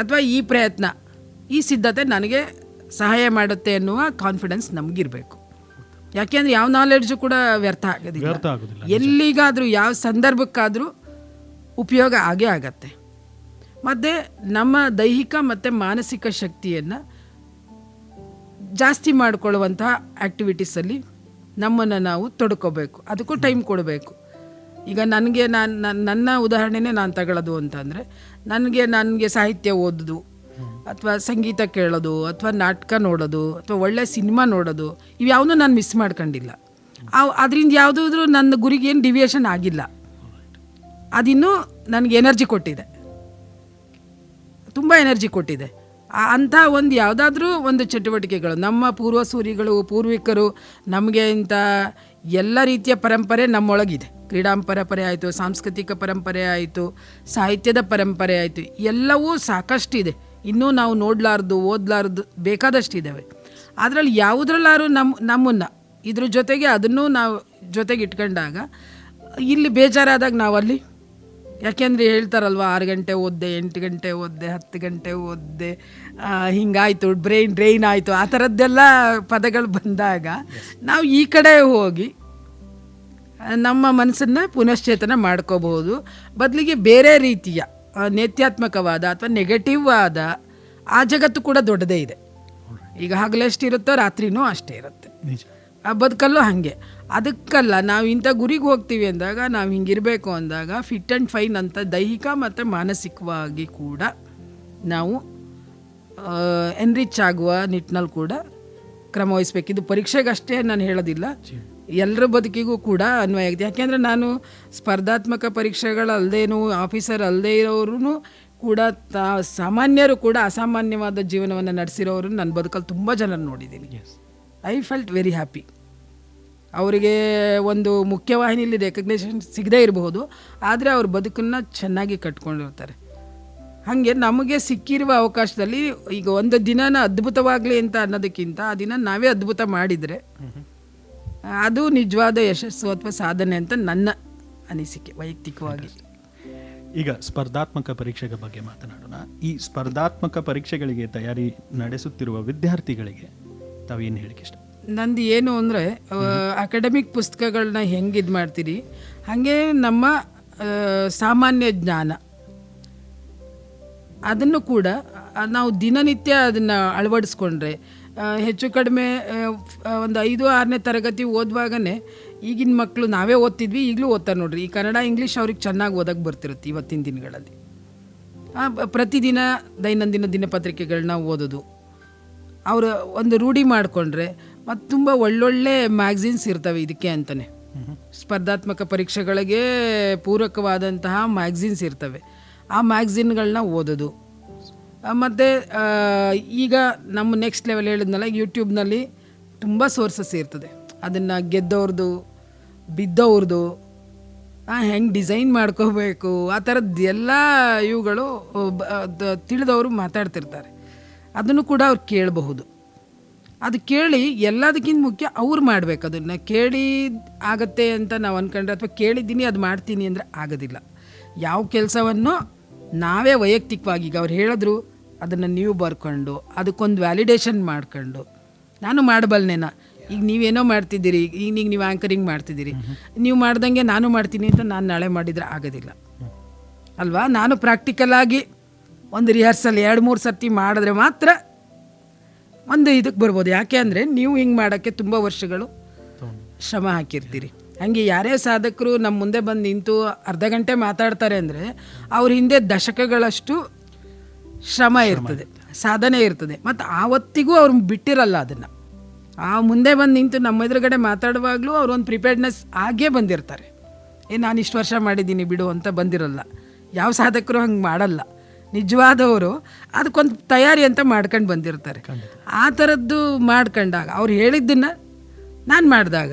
ಅಥವಾ ಈ ಪ್ರಯತ್ನ, ಈ ಸಿದ್ಧತೆ ನನಗೆ ಸಹಾಯ ಮಾಡುತ್ತೆ ಅನ್ನುವ ಕಾನ್ಫಿಡೆನ್ಸ್ ನಮಗಿರಬೇಕು. ಯಾಕೆಂದರೆ ಯಾವ ನಾಲೆಡ್ಜು ಕೂಡ ವ್ಯರ್ಥ ಆಗೋದಿಲ್ಲ. ಎಲ್ಲಿಗಾದರೂ ಯಾವ ಸಂದರ್ಭಕ್ಕಾದರೂ ಉಪಯೋಗ ಆಗೇ ಆಗತ್ತೆ. ಮತ್ತು ನಮ್ಮ ದೈಹಿಕ ಮತ್ತು ಮಾನಸಿಕ ಶಕ್ತಿಯನ್ನು ಜಾಸ್ತಿ ಮಾಡಿಕೊಳ್ಳುವಂಥ ಆ್ಯಕ್ಟಿವಿಟೀಸಲ್ಲಿ ನಮ್ಮನ್ನು ನಾವು ತೊಡ್ಕೋಬೇಕು. ಅದಕ್ಕೂ ಟೈಮ್ ಕೊಡಬೇಕು. ಈಗ ನನ್ನ ಉದಾಹರಣೆನೇ ನಾನು ತಗೊಳ್ಳೋದು ಅಂತಂದರೆ, ನನಗೆ ಸಾಹಿತ್ಯ ಓದೋದು, ಅಥವಾ ಸಂಗೀತ ಕೇಳೋದು, ಅಥವಾ ನಾಟಕ ನೋಡೋದು, ಅಥವಾ ಒಳ್ಳೆ ಸಿನಿಮಾ ನೋಡೋದು, ಇವ್ಯಾವುದೂ ನಾನು ಮಿಸ್ ಮಾಡ್ಕೊಂಡಿಲ್ಲ. ಅದರಿಂದ ಯಾವುದಾದ್ರೂ ನನ್ನ ಗುರಿಗೆ ಏನು ಡಿವಿಯೇಷನ್ ಆಗಿಲ್ಲ. ಅದಿನ್ನೂ ನನಗೆ ಎನರ್ಜಿ ಕೊಟ್ಟಿದೆ, ತುಂಬ ಎನರ್ಜಿ ಕೊಟ್ಟಿದೆ. ಅಂಥ ಒಂದು ಯಾವುದಾದ್ರೂ ಒಂದು ಚಟುವಟಿಕೆಗಳು, ನಮ್ಮ ಪೂರ್ವಿಕರು ನಮಗೆ ಇಂಥ ಎಲ್ಲ ರೀತಿಯ ಪರಂಪರೆ ನಮ್ಮೊಳಗಿದೆ. ಕ್ರೀಡಾ ಪರಂಪರೆ ಆಯಿತು, ಸಾಂಸ್ಕೃತಿಕ ಪರಂಪರೆ ಆಯಿತು, ಸಾಹಿತ್ಯದ ಪರಂಪರೆ ಆಯಿತು, ಎಲ್ಲವೂ ಸಾಕಷ್ಟಿದೆ. ಇನ್ನೂ ನಾವು ನೋಡಲಾರ್ದು ಓದಲಾರ್ದು ಬೇಕಾದಷ್ಟಿದ್ದಾವೆ. ಅದರಲ್ಲಿ ಯಾವುದ್ರಲ್ಲಾರು ನಮ್ಮನ್ನು ಇದ್ರ ಜೊತೆಗೆ ಅದನ್ನು ನಾವು ಜೊತೆಗೆ ಇಟ್ಕೊಂಡಾಗ, ಇಲ್ಲಿ ಬೇಜಾರಾದಾಗ ನಾವಲ್ಲಿ, ಯಾಕೆಂದರೆ ಹೇಳ್ತಾರಲ್ವ, 6 ಗಂಟೆ ಓದಿದೆ, 8 ಗಂಟೆ ಓದಿದೆ, 10 ಗಂಟೆ ಓದಿದೆ, ಹಿಂಗಾಯಿತು, ಡ್ರೈನ್ ಆಯಿತು, ಆ ಥರದ್ದೆಲ್ಲ ಪದಗಳು ಬಂದಾಗ ನಾವು ಈ ಕಡೆ ಹೋಗಿ ನಮ್ಮ ಮನಸ್ಸನ್ನು ಪುನಶ್ಚೇತನ ಮಾಡ್ಕೋಬಹುದು. ಬದಲಿಗೆ ಬೇರೆ ರೀತಿಯ ನೇತ್ಯಾತ್ಮಕವಾದ ಅಥವಾ ನೆಗೆಟಿವ್ ಆದ ಆ ಜಗತ್ತು ಕೂಡ ದೊಡ್ಡದೇ ಇದೆ. ಈಗ ಹಗಲೆಷ್ಟಿರುತ್ತೋ ರಾತ್ರಿನೂ ಅಷ್ಟೇ ಇರುತ್ತೆ. ಆ ಬದುಕಲ್ಲೂ ಹಾಗೆ. ಅದಕ್ಕಲ್ಲ, ನಾವು ಇಂಥ ಗುರಿಗೆ ಹೋಗ್ತೀವಿ ಅಂದಾಗ, ನಾವು ಹಿಂಗಿರಬೇಕು ಅಂದಾಗ ಫಿಟ್ ಆ್ಯಂಡ್ ಫೈನ್ ಅಂತ ದೈಹಿಕ ಮತ್ತು ಮಾನಸಿಕವಾಗಿ ಕೂಡ ನಾವು ಎನ್ರಿಚ್ ಆಗುವ ನಿಟ್ಟಿನಲ್ಲಿ ಕೂಡ ಕ್ರಮ ವಹಿಸ್ಬೇಕು. ಇದು ಪರೀಕ್ಷೆಗಷ್ಟೇ ನಾನು ಹೇಳೋದಿಲ್ಲ, ಎಲ್ಲರ ಬದುಕಿಗೂ ಕೂಡ ಅನ್ವಯ ಆಗಿದೆ. ಯಾಕೆಂದರೆ ನಾನು ಸ್ಪರ್ಧಾತ್ಮಕ ಪರೀಕ್ಷೆಗಳಲ್ಲದೇನು, ಆಫೀಸರ್ ಅಲ್ಲದೇ ಇರೋರು ಕೂಡ, ಸಾಮಾನ್ಯರು ಕೂಡ ಅಸಾಮಾನ್ಯವಾದ ಜೀವನವನ್ನು ನಡೆಸಿರೋರು ನನ್ನ ಬದುಕಲ್ಲಿ ತುಂಬ ಜನ ನೋಡಿದ್ದೀನಿ. I felt very happy. ಅವರಿಗೆ ಒಂದು ಮುಖ್ಯವಾಹಿನಿಯಲ್ಲಿ ರೆಕಗ್ನೇಷನ್ ಸಿಗದೇ ಇರಬಹುದು, ಆದರೆ ಅವ್ರ ಬದುಕನ್ನು ಚೆನ್ನಾಗಿ ಕಟ್ಕೊಂಡಿರ್ತಾರೆ. ಹಾಗೆ ನಮಗೆ ಸಿಕ್ಕಿರುವ ಅವಕಾಶದಲ್ಲಿ ಈಗ ಒಂದು ದಿನನ ಅದ್ಭುತವಾಗಲಿ ಅಂತ ಅನ್ನೋದಕ್ಕಿಂತ ಆ ದಿನ ನಾವೇ ಅದ್ಭುತ ಮಾಡಿದರೆ ಅದು ನಿಜವಾದ ಯಶಸ್ಸು ಅಥವಾ ಸಾಧನೆ ಅಂತ ನನ್ನ ಅನಿಸಿಕೆ ವೈಯಕ್ತಿಕವಾಗಿ. ಈಗ ಸ್ಪರ್ಧಾತ್ಮಕ ಪರೀಕ್ಷೆಗಳ ಬಗ್ಗೆ ಮಾತನಾಡೋಣ. ಈ ಸ್ಪರ್ಧಾತ್ಮಕ ಪರೀಕ್ಷೆಗಳಿಗೆ ತಯಾರಿ ನಡೆಸುತ್ತಿರುವ ವಿದ್ಯಾರ್ಥಿಗಳಿಗೆ ತಾವೇನು ಹೇಳಿಕೆ ಇಷ್ಟ? ನಂದು ಏನು ಅಂದರೆ ಅಕಾಡೆಮಿಕ್ ಪುಸ್ತಕಗಳನ್ನ ಹೆಂಗೆ ಇದು ಮಾಡ್ತೀರಿ ಹಾಗೆ ನಮ್ಮ ಸಾಮಾನ್ಯ ಜ್ಞಾನ ಅದನ್ನು ಕೂಡ ನಾವು ದಿನನಿತ್ಯ ಅದನ್ನು ಅಳವಡಿಸ್ಕೊಂಡ್ರೆ ಹೆಚ್ಚು ಕಡಿಮೆ ಒಂದು 5-6ನೇ ತರಗತಿ ಓದುವಾಗನೇ ಈಗಿನ ಮಕ್ಕಳು ನಾವೇ ಓದ್ತಿದ್ವಿ, ಈಗಲೂ ಓದ್ತಾರೆ ನೋಡ್ರಿ. ಈ ಕನ್ನಡ ಇಂಗ್ಲೀಷ್ ಅವ್ರಿಗೆ ಚೆನ್ನಾಗಿ ಓದಕ್ಕೆ ಬರ್ತಿರುತ್ತೆ ಇವತ್ತಿನ ದಿನಗಳಲ್ಲಿ. ಪ್ರತಿದಿನ ದೈನಂದಿನ ದಿನಪತ್ರಿಕೆಗಳನ್ನ ಓದೋದು ಅವರು ಒಂದು ರೂಢಿ ಮಾಡಿಕೊಂಡ್ರೆ ಮತ್ತು ತುಂಬ ಒಳ್ಳೊಳ್ಳೆ ಮ್ಯಾಗ್ಝಿನ್ಸ್ ಇರ್ತವೆ ಇದಕ್ಕೆ ಅಂತಲೇ. ಸ್ಪರ್ಧಾತ್ಮಕ ಪರೀಕ್ಷೆಗಳಿಗೆ ಪೂರಕವಾದಂತಹ ಮ್ಯಾಗ್ಝಿನ್ಸ್ ಇರ್ತವೆ. ಆ ಮ್ಯಾಗ್ಝಿನ್ಗಳನ್ನ ಓದೋದು ಮತ್ತು ಈಗ ನಮ್ಮ ನೆಕ್ಸ್ಟ್ ಲೆವೆಲ್ ಹೇಳಿದ್ನಲ್ಲ, ಯೂಟ್ಯೂಬ್ನಲ್ಲಿ ತುಂಬ ಸೋರ್ಸಸ್ ಇರ್ತದೆ. ಅದನ್ನು ಗೆದ್ದವ್ರದ್ದು, ಬಿದ್ದವ್ರದ್ದು, ಹೆಂಗೆ ಡಿಸೈನ್ ಮಾಡ್ಕೋಬೇಕು ಆ ಥರದ್ದು ಎಲ್ಲ ಇವುಗಳು ತಿಳಿದವರು ಮಾತಾಡ್ತಿರ್ತಾರೆ. ಅದನ್ನು ಕೂಡ ಅವ್ರು ಕೇಳಬಹುದು. ಅದು ಕೇಳಿ ಎಲ್ಲದಕ್ಕಿಂತ ಮುಖ್ಯ ಅವ್ರು ಮಾಡಬೇಕು. ಅದನ್ನು ಕೇಳಿ ಆಗತ್ತೆ ಅಂತ ನಾವು ಅಂದ್ಕೊಂಡ್ರೆ ಅಥವಾ ಕೇಳಿದ್ದೀನಿ ಅದು ಮಾಡ್ತೀನಿ ಅಂದರೆ ಆಗೋದಿಲ್ಲ. ಯಾವ ಕೆಲಸವನ್ನು ನಾವೇ ವೈಯಕ್ತಿಕವಾಗಿ ಈಗ ಅವ್ರು ಹೇಳಿದ್ರು ಅದನ್ನು ನೀವು ಬರ್ಕೊಂಡು ಅದಕ್ಕೊಂದು ವ್ಯಾಲಿಡೇಷನ್ ಮಾಡ್ಕೊಂಡು ನಾನು ಮಾಡಬಲ್ನೇನ, ಈಗ ನೀವೇನೋ ಮಾಡ್ತಿದ್ದೀರಿ, ಈಗ ನೀವು ಆ್ಯಂಕರಿಂಗ್ ಮಾಡ್ತಿದ್ದೀರಿ, ನೀವು ಮಾಡ್ದಂಗೆ ನಾನು ಮಾಡ್ತೀನಿ ಅಂತ ನಾನು ನಾಳೆ ಮಾಡಿದರೆ ಆಗೋದಿಲ್ಲ ಅಲ್ವಾ. ನಾನು ಪ್ರಾಕ್ಟಿಕಲಾಗಿ ಒಂದು ರಿಹರ್ಸಲ್ 2-3 ಸರ್ತಿ ಮಾಡಿದ್ರೆ ಮಾತ್ರ ಒಂದು ಇದಕ್ಕೆ ಬರ್ಬೋದು. ಯಾಕೆ ಅಂದರೆ ನೀವು ಹಿಂಗೆ ಮಾಡೋಕ್ಕೆ ತುಂಬ ವರ್ಷಗಳು ಶ್ರಮ ಹಾಕಿರ್ತೀರಿ. ಹಾಗೆ ಯಾರೇ ಸಾಧಕರು ನಮ್ಮ ಮುಂದೆ ಬಂದು ನಿಂತು ಅರ್ಧ ಗಂಟೆ ಮಾತಾಡ್ತಾರೆ ಅಂದರೆ ಅವ್ರ ಹಿಂದೆ ದಶಕಗಳಷ್ಟು ಶ್ರಮ ಇರ್ತದೆ, ಸಾಧನೆ ಇರ್ತದೆ. ಮತ್ತು ಆವತ್ತಿಗೂ ಅವ್ರು ಬಿಟ್ಟಿರಲ್ಲ ಅದನ್ನು. ಆ ಮುಂದೆ ಬಂದು ನಿಂತು ನಮ್ಮ ಎದುರುಗಡೆ ಮಾತಾಡುವಾಗಲೂ ಅವ್ರು ಒಂದು ಪ್ರಿಪೇರ್ಡ್ನೆಸ್ ಆಗೇ ಬಂದಿರ್ತಾರೆ. ನಾನು ಇಷ್ಟು ವರ್ಷ ಮಾಡಿದ್ದೀನಿ ಬಿಡು ಅಂತ ಬಂದಿರಲ್ಲ. ಯಾವ ಸಾಧಕರು ಹಂಗೆ ಮಾಡಲ್ಲ. ನಿಜವಾದವರು ಅದಕ್ಕೊಂದು ತಯಾರಿ ಅಂತ ಮಾಡ್ಕೊಂಡು ಬಂದಿರ್ತಾರೆ. ಆ ಥರದ್ದು ಮಾಡ್ಕೊಂಡಾಗ ಅವ್ರು ಹೇಳಿದ್ದನ್ನು ನಾನು ಮಾಡಿದಾಗ,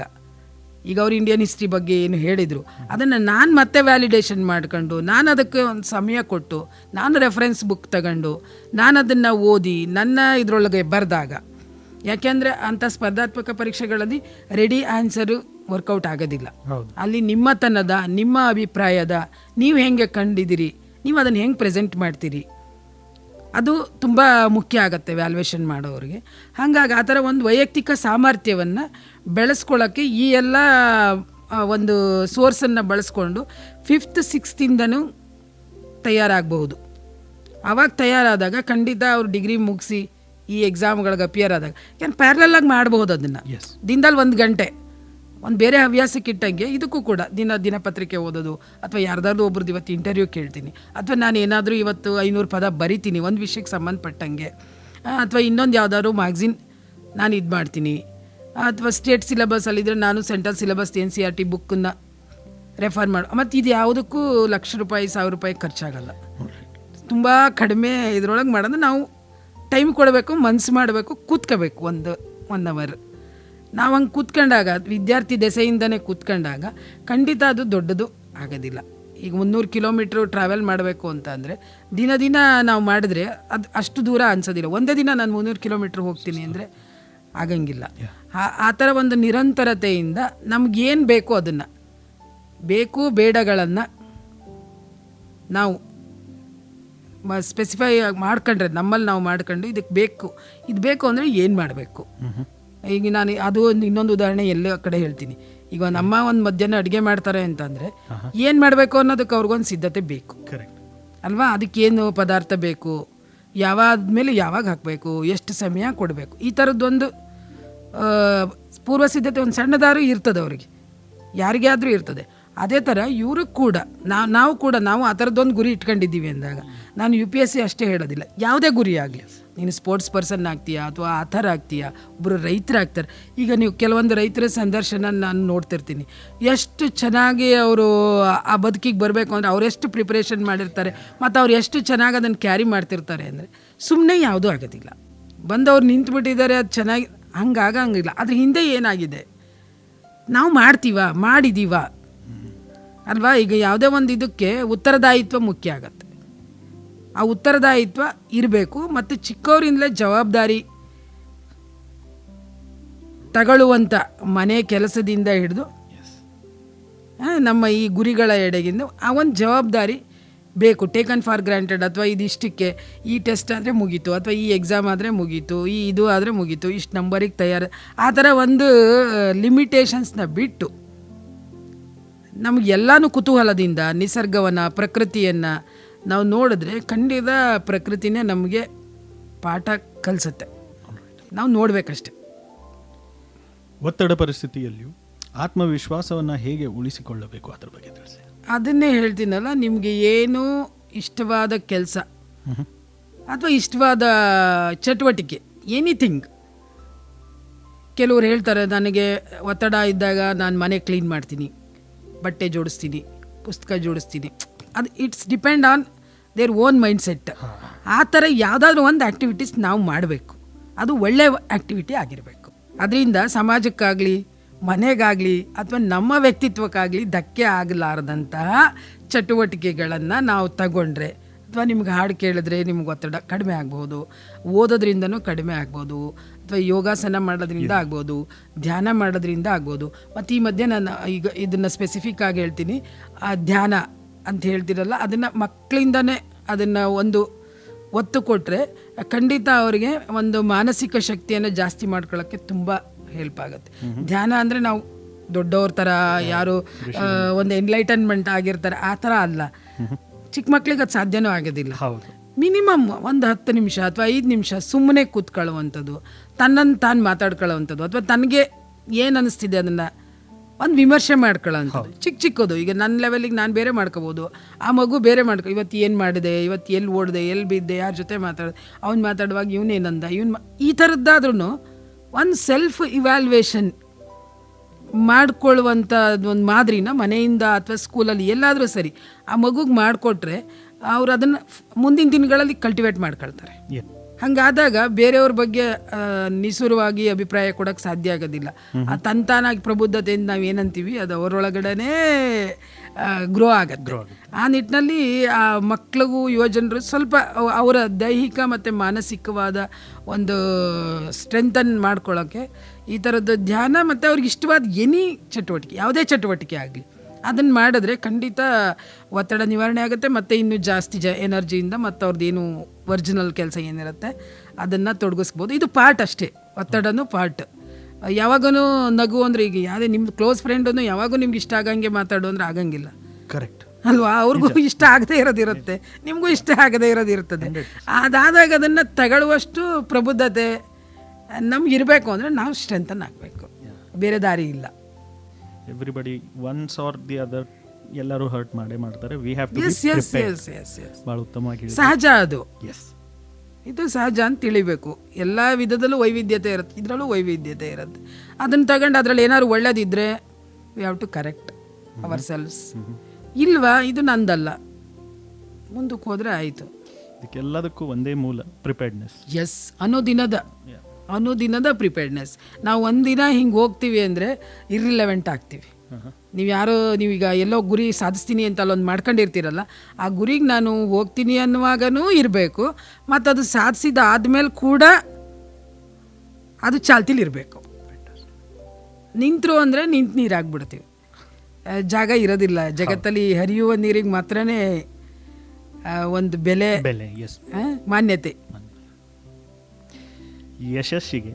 ಈಗ ಅವ್ರು ಇಂಡಿಯನ್ ಹಿಸ್ಟ್ರಿ ಬಗ್ಗೆ ಏನು ಹೇಳಿದರು ಅದನ್ನು ನಾನು ಮತ್ತೆ ವ್ಯಾಲಿಡೇಷನ್ ಮಾಡ್ಕೊಂಡು ನಾನು ಅದಕ್ಕೆ ಒಂದು ಸಮಯ ಕೊಟ್ಟು ನಾನು ರೆಫರೆನ್ಸ್ ಬುಕ್ ತಗೊಂಡು ನಾನು ಅದನ್ನು ಓದಿ ನನ್ನ ಇದರೊಳಗೆ ಬರೆದಾಗ, ಯಾಕೆಂದರೆ ಅಂಥ ಸ್ಪರ್ಧಾತ್ಮಕ ಪರೀಕ್ಷೆಗಳಲ್ಲಿ ರೆಡಿ ಆನ್ಸರು ವರ್ಕೌಟ್ ಆಗೋದಿಲ್ಲ. ಅಲ್ಲಿ ನಿಮ್ಮತನದ, ನಿಮ್ಮ ಅಭಿಪ್ರಾಯದ, ನೀವು ಹೆಂಗೆ ಕಂಡಿದ್ದೀರಿ, ನೀವು ಅದನ್ನು ಹೆಂಗೆ ಪ್ರೆಸೆಂಟ್ ಮಾಡ್ತೀರಿ, ಅದು ತುಂಬ ಮುಖ್ಯ ಆಗುತ್ತೆ ವ್ಯಾಲ್ಯೂಯೇಷನ್ ಮಾಡೋರಿಗೆ. ಹಾಗಾಗಿ ಆ ಥರ ಒಂದು ವೈಯಕ್ತಿಕ ಸಾಮರ್ಥ್ಯವನ್ನು ಬೆಳೆಸ್ಕೊಳ್ಳೋಕ್ಕೆ ಈ ಎಲ್ಲ ಒಂದು ಸೋರ್ಸನ್ನು ಬಳಸ್ಕೊಂಡು 5th 6th ತಯಾರಾಗಬಹುದು. ಆವಾಗ ತಯಾರಾದಾಗ ಖಂಡಿತ ಅವ್ರು ಡಿಗ್ರಿ ಮುಗಿಸಿ ಈ ಎಕ್ಸಾಮ್ಗಳಿಗೆ ಅಪಿಯರ್ ಆದಾಗ ಪ್ಯಾರಲಾಗಿ ಮಾಡ್ಬೋದು. ಅದನ್ನು ದಿನದಲ್ಲಿ 1 ಗಂಟೆ ಒಂದು ಬೇರೆ ಹವ್ಯಾಸಕ್ಕಿಟ್ಟಂಗೆ ಇದಕ್ಕೂ ಕೂಡ ದಿನಪತ್ರಿಕೆ ಓದೋದು, ಅಥವಾ ಯಾರ್ದಾದ್ರು ಒಬ್ರದ್ದು ಇವತ್ತು ಇಂಟರ್ವ್ಯೂ ಕೇಳ್ತೀನಿ, ಅಥವಾ ನಾನು ಏನಾದರೂ ಇವತ್ತು 500 ಪದ ಬರಿತೀನಿ ಒಂದು ವಿಷಯಕ್ಕೆ ಸಂಬಂಧಪಟ್ಟಂಗೆ, ಅಥವಾ ಇನ್ನೊಂದು ಯಾವುದಾದ್ರು ಮ್ಯಾಗ್ಝಿನ್ ನಾನು ಇದು ಮಾಡ್ತೀನಿ, ಅಥವಾ ಸ್ಟೇಟ್ ಸಿಲೆಬಸ್ಸಲ್ಲಿದ್ದರೆ ನಾನು ಸೆಂಟ್ರಲ್ ಸಿಲೆಬಸ್ NCERT ಬುಕ್ಕನ್ನು ರೆಫರ್ ಮಾಡಿ. ಮತ್ತು ಇದು ಯಾವುದಕ್ಕೂ ಲಕ್ಷ ರೂಪಾಯಿ 1000 ರೂಪಾಯಿ ಖರ್ಚಾಗಲ್ಲ. ತುಂಬ ಕಡಿಮೆ ಇದರೊಳಗೆ ಮಾಡೋದು. ನಾವು ಟೈಮ್ ಕೊಡಬೇಕು, ಮನಸ್ಸು ಮಾಡಬೇಕು, ಕೂತ್ಕೋಬೇಕು 1 ಅವರ್. ನಾವು ಹಂಗೆ ಕೂತ್ಕೊಂಡಾಗ, ವಿದ್ಯಾರ್ಥಿ ದೆಸೆಯಿಂದನೇ ಕೂತ್ಕೊಂಡಾಗ ಖಂಡಿತ ಅದು ದೊಡ್ಡದು ಆಗೋದಿಲ್ಲ. ಈಗ 300 ಕಿಲೋಮೀಟ್ರು ಟ್ರಾವೆಲ್ ಮಾಡಬೇಕು ಅಂತ ಅಂದರೆ ದಿನ ನಾವು ಮಾಡಿದ್ರೆ ಅದು ಅಷ್ಟು ದೂರ ಅನ್ಸೋದಿಲ್ಲ. ಒಂದೇ ದಿನ ನಾನು 300 ಕಿಲೋಮೀಟ್ರ್ ಹೋಗ್ತೀನಿ ಅಂದರೆ ಆಗಂಗಿಲ್ಲ. ಆ ಥರ ಒಂದು ನಿರಂತರತೆಯಿಂದ ನಮಗೇನು ಬೇಕೋ ಅದನ್ನು, ಬೇಕು ಬೇಡಗಳನ್ನು ನಾವು ಸ್ಪೆಸಿಫೈ ಮಾಡ್ಕೊಂಡ್ರೆ, ನಮ್ಮಲ್ಲಿ ನಾವು ಮಾಡ್ಕೊಂಡು ಇದಕ್ಕೆ ಬೇಕು, ಇದು ಬೇಕು ಅಂದರೆ ಏನು ಮಾಡಬೇಕು. ಈಗ ನಾನು ಅದು ಇನ್ನೊಂದು ಉದಾಹರಣೆ ಎಲ್ಲ ಕಡೆ ಹೇಳ್ತೀನಿ. ಈಗ ನಮ್ಮ ಒಂದು ಮಧ್ಯಾಹ್ನ ಅಡುಗೆ ಮಾಡ್ತಾರೆ ಅಂತಂದರೆ ಏನು ಮಾಡಬೇಕು ಅನ್ನೋದಕ್ಕೆ ಅವ್ರಿಗೊಂದು ಸಿದ್ಧತೆ ಬೇಕು ಅಲ್ವಾ. ಅದಕ್ಕೇನು ಪದಾರ್ಥ ಬೇಕು, ಯಾವಾದ್ಮೇಲೆ ಯಾವಾಗ ಹಾಕಬೇಕು, ಎಷ್ಟು ಸಮಯ ಕೊಡಬೇಕು, ಈ ಥರದ್ದೊಂದು ಪೂರ್ವ ಸಿದ್ಧತೆ ಒಂದು ಸಣ್ಣದಾರು ಇರ್ತದೆ ಅವರಿಗೆ, ಯಾರಿಗೇ ಆದರೂ ಇರ್ತದೆ. ಅದೇ ಥರ ಇವರು ಕೂಡ ನಾವು ಆ ಥರದ್ದೊಂದು ಗುರಿ ಇಟ್ಕೊಂಡಿದ್ದೀವಿ ಅಂದಾಗ, ನಾನು UPSC ಅಷ್ಟೇ ಹೇಳೋದಿಲ್ಲ, ಯಾವುದೇ ಗುರಿ ಆಗಲಿ, ನೀನು ಸ್ಪೋರ್ಟ್ಸ್ ಪರ್ಸನ್ ಆಗ್ತೀಯಾ ಅಥವಾ ಆ ಥರ ಆಗ್ತೀಯಾ, ಒಬ್ಬರು ರೈತರಾಗ್ತಾರೆ. ಈಗ ನೀವು ಕೆಲವೊಂದು ರೈತರ ಸಂದರ್ಶನ ನಾನು ನೋಡ್ತಿರ್ತೀನಿ, ಎಷ್ಟು ಚೆನ್ನಾಗಿ ಅವರು ಆ ಬದುಕಿಗೆ ಬರಬೇಕು ಅಂದರೆ ಅವರೆಷ್ಟು ಪ್ರಿಪ್ರೇಷನ್ ಮಾಡಿರ್ತಾರೆ, ಮತ್ತು ಅವ್ರು ಎಷ್ಟು ಚೆನ್ನಾಗಿ ಅದನ್ನು ಕ್ಯಾರಿ ಮಾಡ್ತಿರ್ತಾರೆ ಅಂದರೆ ಸುಮ್ಮನೆ ಯಾವುದೂ ಆಗೋದಿಲ್ಲ. ಬಂದವ್ರು ನಿಂತುಬಿಟ್ಟಿದ್ದಾರೆ, ಅದು ಚೆನ್ನಾಗಿ ಹಂಗಿಲ್ಲ. ಅದ್ರ ಹಿಂದೆ ಏನಾಗಿದೆ, ನಾವು ಮಾಡಿದ್ದೀವ ಅಲ್ವಾ. ಈಗ ಯಾವುದೇ ಒಂದು ಇದಕ್ಕೆ ಉತ್ತರದಾಯಿತ್ವ ಮುಖ್ಯ ಆಗತ್ತೆ. ಆ ಉತ್ತರದಾಯಿತ್ವ ಇರಬೇಕು. ಮತ್ತು ಚಿಕ್ಕವರಿಂದಲೇ ಜವಾಬ್ದಾರಿ ತಗೊಳ್ಳುವಂಥ ಮನೆ ಕೆಲಸದಿಂದ ಹಿಡಿದು ನಮ್ಮ ಈ ಗುರಿಗಳ ಎಡೆಗಿಂದ ಆ ಒಂದು ಜವಾಬ್ದಾರಿ ಬೇಕು. ಟೇಕನ್ ಫಾರ್ ಗ್ರಾಂಟೆಡ್, ಅಥವಾ ಇದಿಷ್ಟಕ್ಕೆ ಈ ಟೆಸ್ಟ್ ಆದರೆ ಮುಗೀತು, ಅಥವಾ ಈ ಎಕ್ಸಾಮ್ ಆದರೆ ಮುಗೀತು, ಇದು ಆದರೆ ಮುಗೀತು, ಇಷ್ಟು ನಂಬರಿಗೆ ತಯಾರು, ಆ ಥರ ಒಂದು ಲಿಮಿಟೇಷನ್ಸ್ನ ಬಿಟ್ಟು ನಮಗೆಲ್ಲನೂ ಕುತೂಹಲದಿಂದ ನಿಸರ್ಗವನ್ನು, ಪ್ರಕೃತಿಯನ್ನು ನಾವು ನೋಡಿದ್ರೆ ಖಂಡಿತ ಪ್ರಕೃತಿನೇ ನಮಗೆ ಪಾಠ ಕಲಿಸುತ್ತೆ. ನಾವು ನೋಡಬೇಕಷ್ಟೆ. ಒತ್ತಡ ಪರಿಸ್ಥಿತಿಯಲ್ಲಿಯೂ ಆತ್ಮವಿಶ್ವಾಸವನ್ನು ಹೇಗೆ ಉಳಿಸಿಕೊಳ್ಳಬೇಕು ಅದ್ರ ಬಗ್ಗೆ ತಿಳಿಸಿ. ಅದನ್ನೇ ಹೇಳ್ತೀನಲ್ಲ, ನಿಮಗೆ ಏನು ಇಷ್ಟವಾದ ಕೆಲಸ ಅಥವಾ ಇಷ್ಟವಾದ ಚಟುವಟಿಕೆ, ಎನಿಥಿಂಗ್. ಕೆಲವರು ಹೇಳ್ತಾರೆ ನನಗೆ ಒತ್ತಡ ಇದ್ದಾಗ ನಾನು ಮನೆ ಕ್ಲೀನ್ ಮಾಡ್ತೀನಿ, ಬಟ್ಟೆ ಜೋಡಿಸ್ತೀನಿ, ಪುಸ್ತಕ ಜೋಡಿಸ್ತೀನಿ. ಅದು it's depend on their own mind set. ಆ ಥರ ಯಾವುದಾದ್ರೂ ಒಂದು ಆ್ಯಕ್ಟಿವಿಟೀಸ್ ನಾವು ಮಾಡಬೇಕು. ಅದು ಒಳ್ಳೆಯ ಆ್ಯಕ್ಟಿವಿಟಿ ಆಗಿರಬೇಕು. ಅದರಿಂದ ಸಮಾಜಕ್ಕಾಗಲಿ, ಮನೆಗಾಗಲಿ, ಅಥವಾ ನಮ್ಮ ವ್ಯಕ್ತಿತ್ವಕ್ಕಾಗಲಿ ಧಕ್ಕೆ ಆಗಲಾರದಂತಹ ಚಟುವಟಿಕೆಗಳನ್ನು ನಾವು ತಗೊಂಡ್ರೆ, ಅಥವಾ ನಿಮ್ಗೆ ಹಾಡು ಕೇಳಿದ್ರೆ ನಿಮ್ಗೆ ಒತ್ತಡ ಕಡಿಮೆ ಆಗ್ಬೋದು, ಓದೋದ್ರಿಂದನೂ ಕಡಿಮೆ ಆಗ್ಬೋದು, ಅಥವಾ ಯೋಗಾಸನ ಮಾಡೋದ್ರಿಂದ ಆಗ್ಬೋದು, ಧ್ಯಾನ ಮಾಡೋದ್ರಿಂದ ಆಗ್ಬೋದು. ಮತ್ತು ಈ ಮಧ್ಯೆ ನಾನು ಈಗ ಇದನ್ನು ಸ್ಪೆಸಿಫಿಕ್ ಆಗಿ ಹೇಳ್ತೀನಿ, ಆ ಧ್ಯಾನ ಅಂತ ಹೇಳ್ತಿರಲ್ಲ, ಅದನ್ನು ಮಕ್ಕಳಿಂದನೇ ಅದನ್ನು ಒಂದು ಒತ್ತು ಕೊಟ್ಟರೆ ಖಂಡಿತ ಅವರಿಗೆ ಒಂದು ಮಾನಸಿಕ ಶಕ್ತಿಯನ್ನು ಜಾಸ್ತಿ ಮಾಡ್ಕೊಳ್ಳೋಕ್ಕೆ ತುಂಬ ಹೆಲ್ಪ್ ಆಗುತ್ತೆ. ಧ್ಯಾನ ಅಂದರೆ ನಾವು ದೊಡ್ಡವ್ರ ಥರ ಯಾರು ಒಂದು ಎನ್ಲೈಟನ್ಮೆಂಟ್ ಆಗಿರ್ತಾರೆ ಆ ಥರ ಅಲ್ಲ. ಚಿಕ್ಕ ಮಕ್ಳಿಗೆ ಅದು ಸಾಧ್ಯನೂ ಆಗೋದಿಲ್ಲ. ಮಿನಿಮಮ್ ಒಂದು 10 ನಿಮಿಷ ಅಥವಾ 5 ನಿಮಿಷ ಸುಮ್ಮನೆ ಕೂತ್ಕೊಳ್ಳುವಂಥದ್ದು, ತನ್ನನ್ನು ತಾನು ಮಾತಾಡ್ಕೊಳ್ಳೋವಂಥದ್ದು, ಅಥವಾ ತನಗೆ ಏನು ಅನ್ನಿಸ್ತಿದೆ ಅದನ್ನು ಒಂದು ವಿಮರ್ಶೆ ಮಾಡ್ಕೊಳ್ಳೋವಂಥದ್ದು. ಚಿಕ್ಕದು ಈಗ ನನ್ನ ಲೆವೆಲಿಗೆ ನಾನು ಬೇರೆ ಮಾಡ್ಕೋಬೋದು, ಆ ಮಗು ಬೇರೆ ಇವತ್ತು ಏನು ಮಾಡಿದೆ, ಇವತ್ತು ಎಲ್ಲಿ ಓಡಿದೆ, ಎಲ್ಲಿ ಬಿದ್ದೆ, ಯಾರ ಜೊತೆ ಅವ್ನು ಮಾತಾಡುವಾಗ ಇವನೇನಂದ, ಈ ಥರದ್ದಾದ್ರೂ ಒಂದು ಸೆಲ್ಫ್ ಇವ್ಯಾಲ್ಯೂಯೇಷನ್ ಮಾಡ್ಕೊಳ್ಳುವಂಥ ಒಂದು ಮಾದರಿನ ಮನೆಯಿಂದ ಅಥವಾ ಸ್ಕೂಲಲ್ಲಿ ಎಲ್ಲಾದರೂ ಸರಿ ಆ ಮಗುಗೆ ಮಾಡಿಕೊಟ್ರೆ ಅವ್ರು ಅದನ್ನು ಮುಂದಿನ ದಿನಗಳಲ್ಲಿ ಕಲ್ಟಿವೇಟ್ ಮಾಡ್ಕೊಳ್ತಾರೆ. ಹಾಗಾದಾಗ ಬೇರೆಯವ್ರ ಬಗ್ಗೆ ನಿಸೂರವಾಗಿ ಅಭಿಪ್ರಾಯ ಕೊಡೋಕ್ಕೆ ಸಾಧ್ಯ ಆಗೋದಿಲ್ಲ. ಆ ತಂತಾನಾಗಿ ಪ್ರಬುದ್ಧತೆಯಿಂದ ನಾವು ಏನಂತೀವಿ ಅದು ಅವರೊಳಗಡೆನೇ ಗ್ರೋ ಆಗತ್ತೆ. ಆ ನಿಟ್ಟಿನಲ್ಲಿ ಆ ಮಕ್ಕಳಿಗೂ ಯುವಜನರು ಸ್ವಲ್ಪ ಅವರ ದೈಹಿಕ ಮತ್ತು ಮಾನಸಿಕವಾದ ಒಂದು ಸ್ಟ್ರೆಂಥನ್ನು ಮಾಡ್ಕೊಳ್ಳೋಕ್ಕೆ ಈ ಥರದ್ದು ಧ್ಯಾನ ಮತ್ತು ಅವ್ರಿಗೆ ಇಷ್ಟವಾದ ಎನಿ ಚಟುವಟಿಕೆ, ಯಾವುದೇ ಚಟುವಟಿಕೆ ಆಗಲಿ, ಅದನ್ನು ಮಾಡಿದ್ರೆ ಖಂಡಿತ ಒತ್ತಡ ನಿವಾರಣೆ ಆಗುತ್ತೆ. ಮತ್ತು ಇನ್ನೂ ಜಾಸ್ತಿ ಎನರ್ಜಿಯಿಂದ ಮತ್ತು ಅವ್ರದ್ದೇನು ಒರಿಜಿನಲ್ ಕೆಲಸ ಏನಿರುತ್ತೆ ಅದನ್ನು ತೊಡಗಿಸ್ಬೋದು. ಇದು ಪಾರ್ಟ್ ಅಷ್ಟೇ, ಒತ್ತಡನೂ ಪಾರ್ಟ್. ಯಾವಾಗೂ ನಗು ಅಂದರೆ ಈಗ ಯಾವುದೇ ನಿಮ್ಮ ಕ್ಲೋಸ್ ಫ್ರೆಂಡನ್ನು ಯಾವಾಗೂ ನಿಮ್ಗೆ ಇಷ್ಟ ಆಗಂಗೆ ಮಾತಾಡು ಅಂದರೆ ಆಗಂಗಿಲ್ಲ. ಕರೆಕ್ಟ್ ಅಲ್ವಾ? ಅವ್ರಿಗೂ ಇಷ್ಟ ಆಗದೇ ಇರೋದಿರುತ್ತೆ, ನಿಮಗೂ ಇಷ್ಟ ಆಗದೇ ಇರೋದಿರ್ತದೆ. ಅದಾದಾಗ ಅದನ್ನು ತಗೊಳ್ಳುವಷ್ಟು ಪ್ರಬುದ್ಧತೆ ನಮ್ಗಿರಬೇಕು ಅಂದರೆ ನಾವು ಸ್ಟ್ರೆಂಥನ್ ಆಗಬೇಕು, ಬೇರೆ ದಾರಿ ಇಲ್ಲ. Everybody once R the other ಎಲ್ಲರೂ ಹರ್ಟ್ ಮಾಡ್ತಾರೆ. ವಿ ಹ್ಯಾವ್ ಟು ಬಹಳ ಉತ್ತಮವಾಗಿ ಸಹಜ ಅದು. ಇದು ಸಹಜ ಅಂತ ತಿಳಿಬೇಕು. ಎಲ್ಲ ವಿಧದಲ್ಲೂ ವೈವಿಧ್ಯತೆ ಇರುತ್ತೆ, ಇದರಲ್ಲೂ ವೈವಿಧ್ಯತೆ ಇರುತ್ತೆ. ಅದನ್ನು ತಗೊಂಡು ಅದರಲ್ಲಿ ಏನಾದ್ರು ಒಳ್ಳೇದಿದ್ರೆ we have to correct ourselves. ಇಲ್ವಾ ಇದು ನಂದಲ್ಲ, ಮುಂದಕ್ಕೆ ಹೋದರೆ ಆಯಿತು. ಇದಕ್ಕೆಲ್ಲದಕ್ಕೂ ಒಂದೇ ಮೂಲ ಪ್ರಿಪೇರ್ಡ್ನೆಸ್. ಎಸ್, ಅನುದಿನದ ಪ್ರಿಪೇರ್ಡ್ನೆಸ್. ನಾವು ಒಂದಿನ ಹಿಂಗೆ ಹೋಗ್ತೀವಿ ಅಂದರೆ ಇರ್ರಿಲೆವೆಂಟ್ ಆಗ್ತೀವಿ. ನೀವೀಗ ಎಲ್ಲೋ ಗುರಿ ಸಾಧಿಸ್ತೀನಿ ಅಂತ ಅಲ್ಲೊಂದು ಮಾಡ್ಕೊಂಡಿರ್ತೀರಲ್ಲ, ಆ ಗುರಿಗೆ ನಾನು ಹೋಗ್ತೀನಿ ಅನ್ನುವಾಗನೂ ಇರಬೇಕು, ಮತ್ತು ಅದು ಸಾಧಿಸಿದ ಆದಮೇಲೆ ಕೂಡ ಅದು ಚಾಲ್ತಿಲಿರಬೇಕು. ನಿಂತರು ಅಂದರೆ ನಿಂತು ನೀರಾಗ್ಬಿಡ್ತೀವಿ, ಜಾಗ ಇರೋದಿಲ್ಲ. ಜಗತ್ತಲ್ಲಿ ಹರಿಯುವ ನೀರಿಗೆ ಮಾತ್ರನೇ ಒಂದು ಬೆಲೆ, ಮಾನ್ಯತೆ. ಯಶಸ್ಸಿಗೆ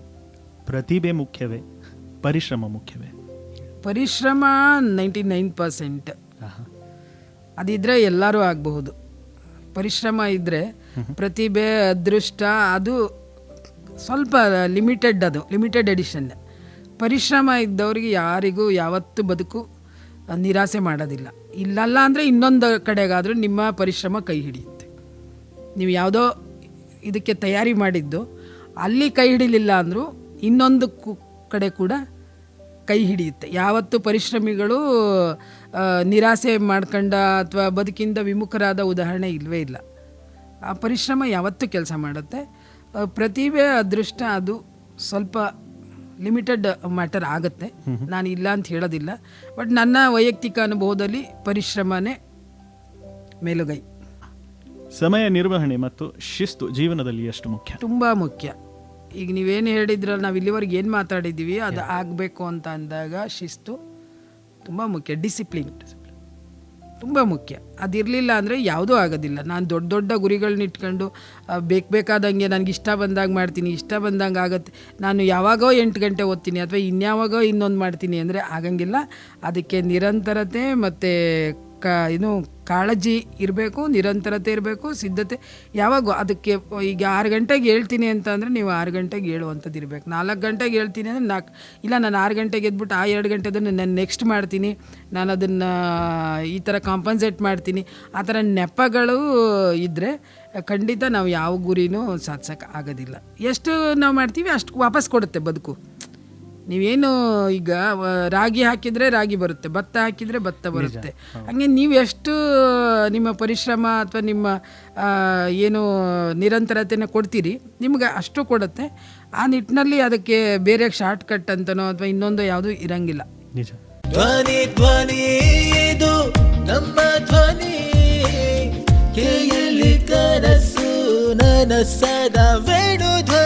ಪ್ರತಿಭೆ ಮುಖ್ಯವೇ, ಪರಿಶ್ರಮ ಮುಖ್ಯವೇ? ಪರಿಶ್ರಮ 99%. ಅದಿದ್ರೆ ಎಲ್ಲರೂ ಆಗಬಹುದು. ಪರಿಶ್ರಮ ಇದ್ದರೆ ಪ್ರತಿಭೆ, ಅದೃಷ್ಟ ಅದು ಸ್ವಲ್ಪ ಲಿಮಿಟೆಡ್ ಎಡಿಷನ್. ಪರಿಶ್ರಮ ಇದ್ದವ್ರಿಗೆ ಯಾರಿಗೂ ಯಾವತ್ತೂ ಬದುಕು ನಿರಾಸೆ ಮಾಡೋದಿಲ್ಲ. ಇಲ್ಲಲ್ಲ ಅಂದರೆ ಇನ್ನೊಂದು ಕಡೆಗಾದರೂ ನಿಮ್ಮ ಪರಿಶ್ರಮ ಕೈ ಹಿಡಿಯುತ್ತೆ. ನೀವು ಯಾವುದೋ ಇದಕ್ಕೆ ತಯಾರಿ ಮಾಡಿದ್ದು ಅಲ್ಲಿ ಕೈ ಹಿಡಿಲಿಲ್ಲ ಅಂದರೂ ಇನ್ನೊಂದು ಕಡೆ ಕೂಡ ಕೈ ಹಿಡಿಯುತ್ತೆ. ಯಾವತ್ತು ಪರಿಶ್ರಮಿಗಳು ನಿರಾಸೆ ಮಾಡ್ಕೊಂಡ ಅಥವಾ ಬದುಕಿಂದ ವಿಮುಖರಾದ ಉದಾಹರಣೆ ಇಲ್ಲವೇ ಇಲ್ಲ. ಆ ಪರಿಶ್ರಮ ಯಾವತ್ತೂ ಕೆಲಸ ಮಾಡುತ್ತೆ. ಪ್ರತಿಭೆ, ಅದೃಷ್ಟ ಅದು ಸ್ವಲ್ಪ ಲಿಮಿಟೆಡ್ ಮ್ಯಾಟರ್ ಆಗುತ್ತೆ, ನಾನು ಇಲ್ಲ ಅಂತ ಹೇಳೋದಿಲ್ಲ. ಬಟ್ ನನ್ನ ವೈಯಕ್ತಿಕ ಅನುಭವದಲ್ಲಿ ಪರಿಶ್ರಮನೇ ಮೇಲುಗೈ. ಸಮಯ ನಿರ್ವಹಣೆ ಮತ್ತು ಶಿಸ್ತು ಜೀವನದಲ್ಲಿ ಎಷ್ಟು ಮುಖ್ಯ? ತುಂಬ ಮುಖ್ಯ. ಈಗ ನೀವೇನು ಹೇಳಿದ್ರಲ್ಲ, ನಾವು ಇಲ್ಲಿವರೆಗೆ ಏನು ಮಾತಾಡಿದ್ದೀವಿ ಅದು ಆಗಬೇಕು ಅಂತ ಅಂದಾಗ ಶಿಸ್ತು ತುಂಬ ಮುಖ್ಯ. ಡಿಸಿಪ್ಲಿನ್ ತುಂಬ ಮುಖ್ಯ. ಅದಿರಲಿಲ್ಲ ಅಂದರೆ ಯಾವುದೂ ಆಗೋದಿಲ್ಲ. ನಾನು ದೊಡ್ಡ ದೊಡ್ಡ ಗುರಿಗಳನ್ನ ಇಟ್ಕೊಂಡು ಬೇಕಾದಂಗೆ ನನಗೆ ಇಷ್ಟ ಬಂದಾಗ ಮಾಡ್ತೀನಿ, ಇಷ್ಟ ಬಂದಂಗೆ ಆಗುತ್ತೆ, ನಾನು ಯಾವಾಗೋ 8 ಗಂಟೆ ಓದ್ತೀನಿ ಅಥವಾ ಇನ್ಯಾವಾಗೋ ಇನ್ನೊಂದು ಮಾಡ್ತೀನಿ ಅಂದರೆ ಆಗಂಗಿಲ್ಲ. ಅದಕ್ಕೆ ನಿರಂತರತೆ ಮತ್ತು ಕಾಳಜಿ ಇರಬೇಕು, ನಿರಂತರತೆ ಇರಬೇಕು, ಸಿದ್ಧತೆ ಯಾವಾಗ. ಅದಕ್ಕೆ ಈಗ 6 ಗಂಟೆಗೆ ಹೇಳ್ತೀನಿ ಅಂತ ಅಂದರೆ ನೀವು 6 ಗಂಟೆಗೆ ಹೇಳುವಂಥದ್ದು ಇರಬೇಕು. 4 ಗಂಟೆಗೆ ಹೇಳ್ತೀನಿ ಅಂದರೆ ಇಲ್ಲ ನಾನು 6 ಗಂಟೆಗೆ ಎದ್ಬಿಟ್ಟು ಆ 2 ಗಂಟೆದನ್ನು ನಾನು ನೆಕ್ಸ್ಟ್ ಮಾಡ್ತೀನಿ, ನಾನು ಅದನ್ನು ಈ ಥರ ಕಾಂಪನ್ಸೇಟ್ ಮಾಡ್ತೀನಿ, ಆ ಥರ ನೆಪಗಳು ಇದ್ದರೆ ಖಂಡಿತ ನಾವು ಯಾವ ಗುರಿನೂ ಸಾಧಿಸೋಕೆ ಆಗೋದಿಲ್ಲ. ಎಷ್ಟು ನಾವು ಮಾಡ್ತೀವಿ ಅಷ್ಟು ವಾಪಸ್ ಕೊಡುತ್ತೆ ಬದುಕು. ನೀವೇನು ಈಗ ರಾಗಿ ಹಾಕಿದರೆ ರಾಗಿ ಬರುತ್ತೆ, ಭತ್ತ ಹಾಕಿದರೆ ಭತ್ತ ಬರುತ್ತೆ. ಹಾಗೆ ನೀವು ಎಷ್ಟು ನಿಮ್ಮ ಪರಿಶ್ರಮ ಅಥವಾ ನಿಮ್ಮ ಏನು ನಿರಂತರತೆನ ಕೊಡ್ತೀರಿ ನಿಮ್ಗೆ ಅಷ್ಟು ಕೊಡುತ್ತೆ. ಆ ನಿಟ್ಟಿನಲ್ಲಿ ಅದಕ್ಕೆ ಬೇರೆ ಶಾರ್ಟ್ ಕಟ್ ಅಂತನೋ ಅಥವಾ ಇನ್ನೊಂದು ಯಾವುದೂ ಇರಂಗಿಲ್ಲ. ನಿಜ. ಧ್ವನಿ ಧ್ವನಿ ಇದು ನಮ್ಮ ಧ್ವನಿ, ಕೇಳಿ ಕನಸು ನನಸದ ವೇಣು ಧ್ವನಿ.